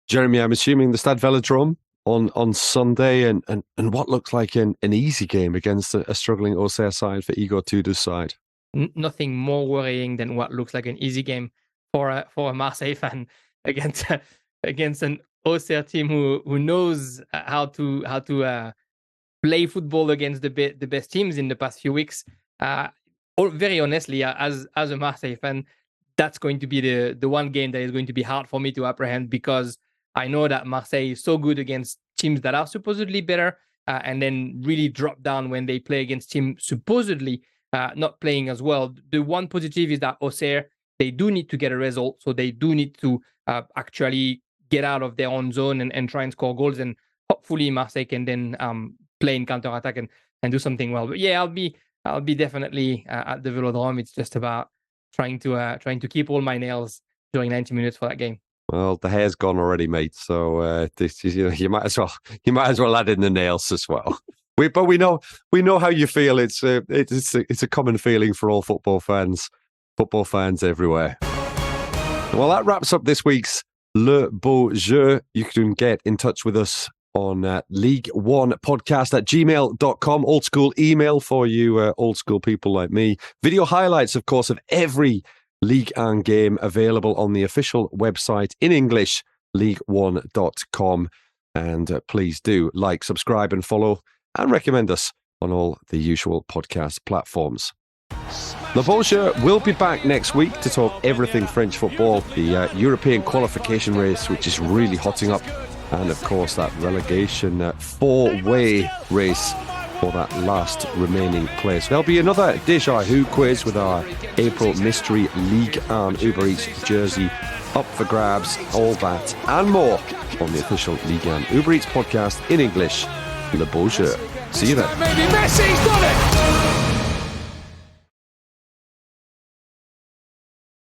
Jeremy, I'm assuming the Stade Velodrome on Sunday, and what looks like an easy game against a struggling Auxerre side for Igor Tudor's side. Nothing more worrying than what looks like an easy game for a Marseille fan against an Auxerre team who knows how to play football against the best teams in the past few weeks. Very honestly, as a Marseille fan, that's going to be the one game that is going to be hard for me to apprehend, because I know that Marseille is so good against teams that are supposedly better, and then really drop down when they play against teams supposedly not playing as well. The one positive is that Auxerre, they do need to get a result, so they do need to actually get out of their own zone and try and score goals, and hopefully Marseille can then play in counter-attack and do something well. But yeah, I'll be definitely at the Velodrome. It's just about trying to keep all my nails during 90 minutes for that game. Well, the hair's gone already, mate. So this is, you might as well add in the nails as well. But we know how you feel. It's a common feeling for all football fans everywhere. Well, that wraps up this week's Le Beau Jeu. You can get in touch with us on league1podcast@gmail.com. Old school email for you old school people like me. Video highlights, of course, of every Ligue 1 game available on the official website in English, league1.com. And please do like, subscribe and follow, and recommend us on all the usual podcast platforms. Le Bolger will be back next week to talk everything French football, the European qualification race, which is really hotting up, and of course that relegation four-way race for that last remaining place. There'll be another Déjà Who quiz with our April mystery Ligue and Uber Eats jersey up for grabs, all that and more on the official Ligue and Uber Eats podcast in English. Le Bolger. See you then. Maybe Messi's done it!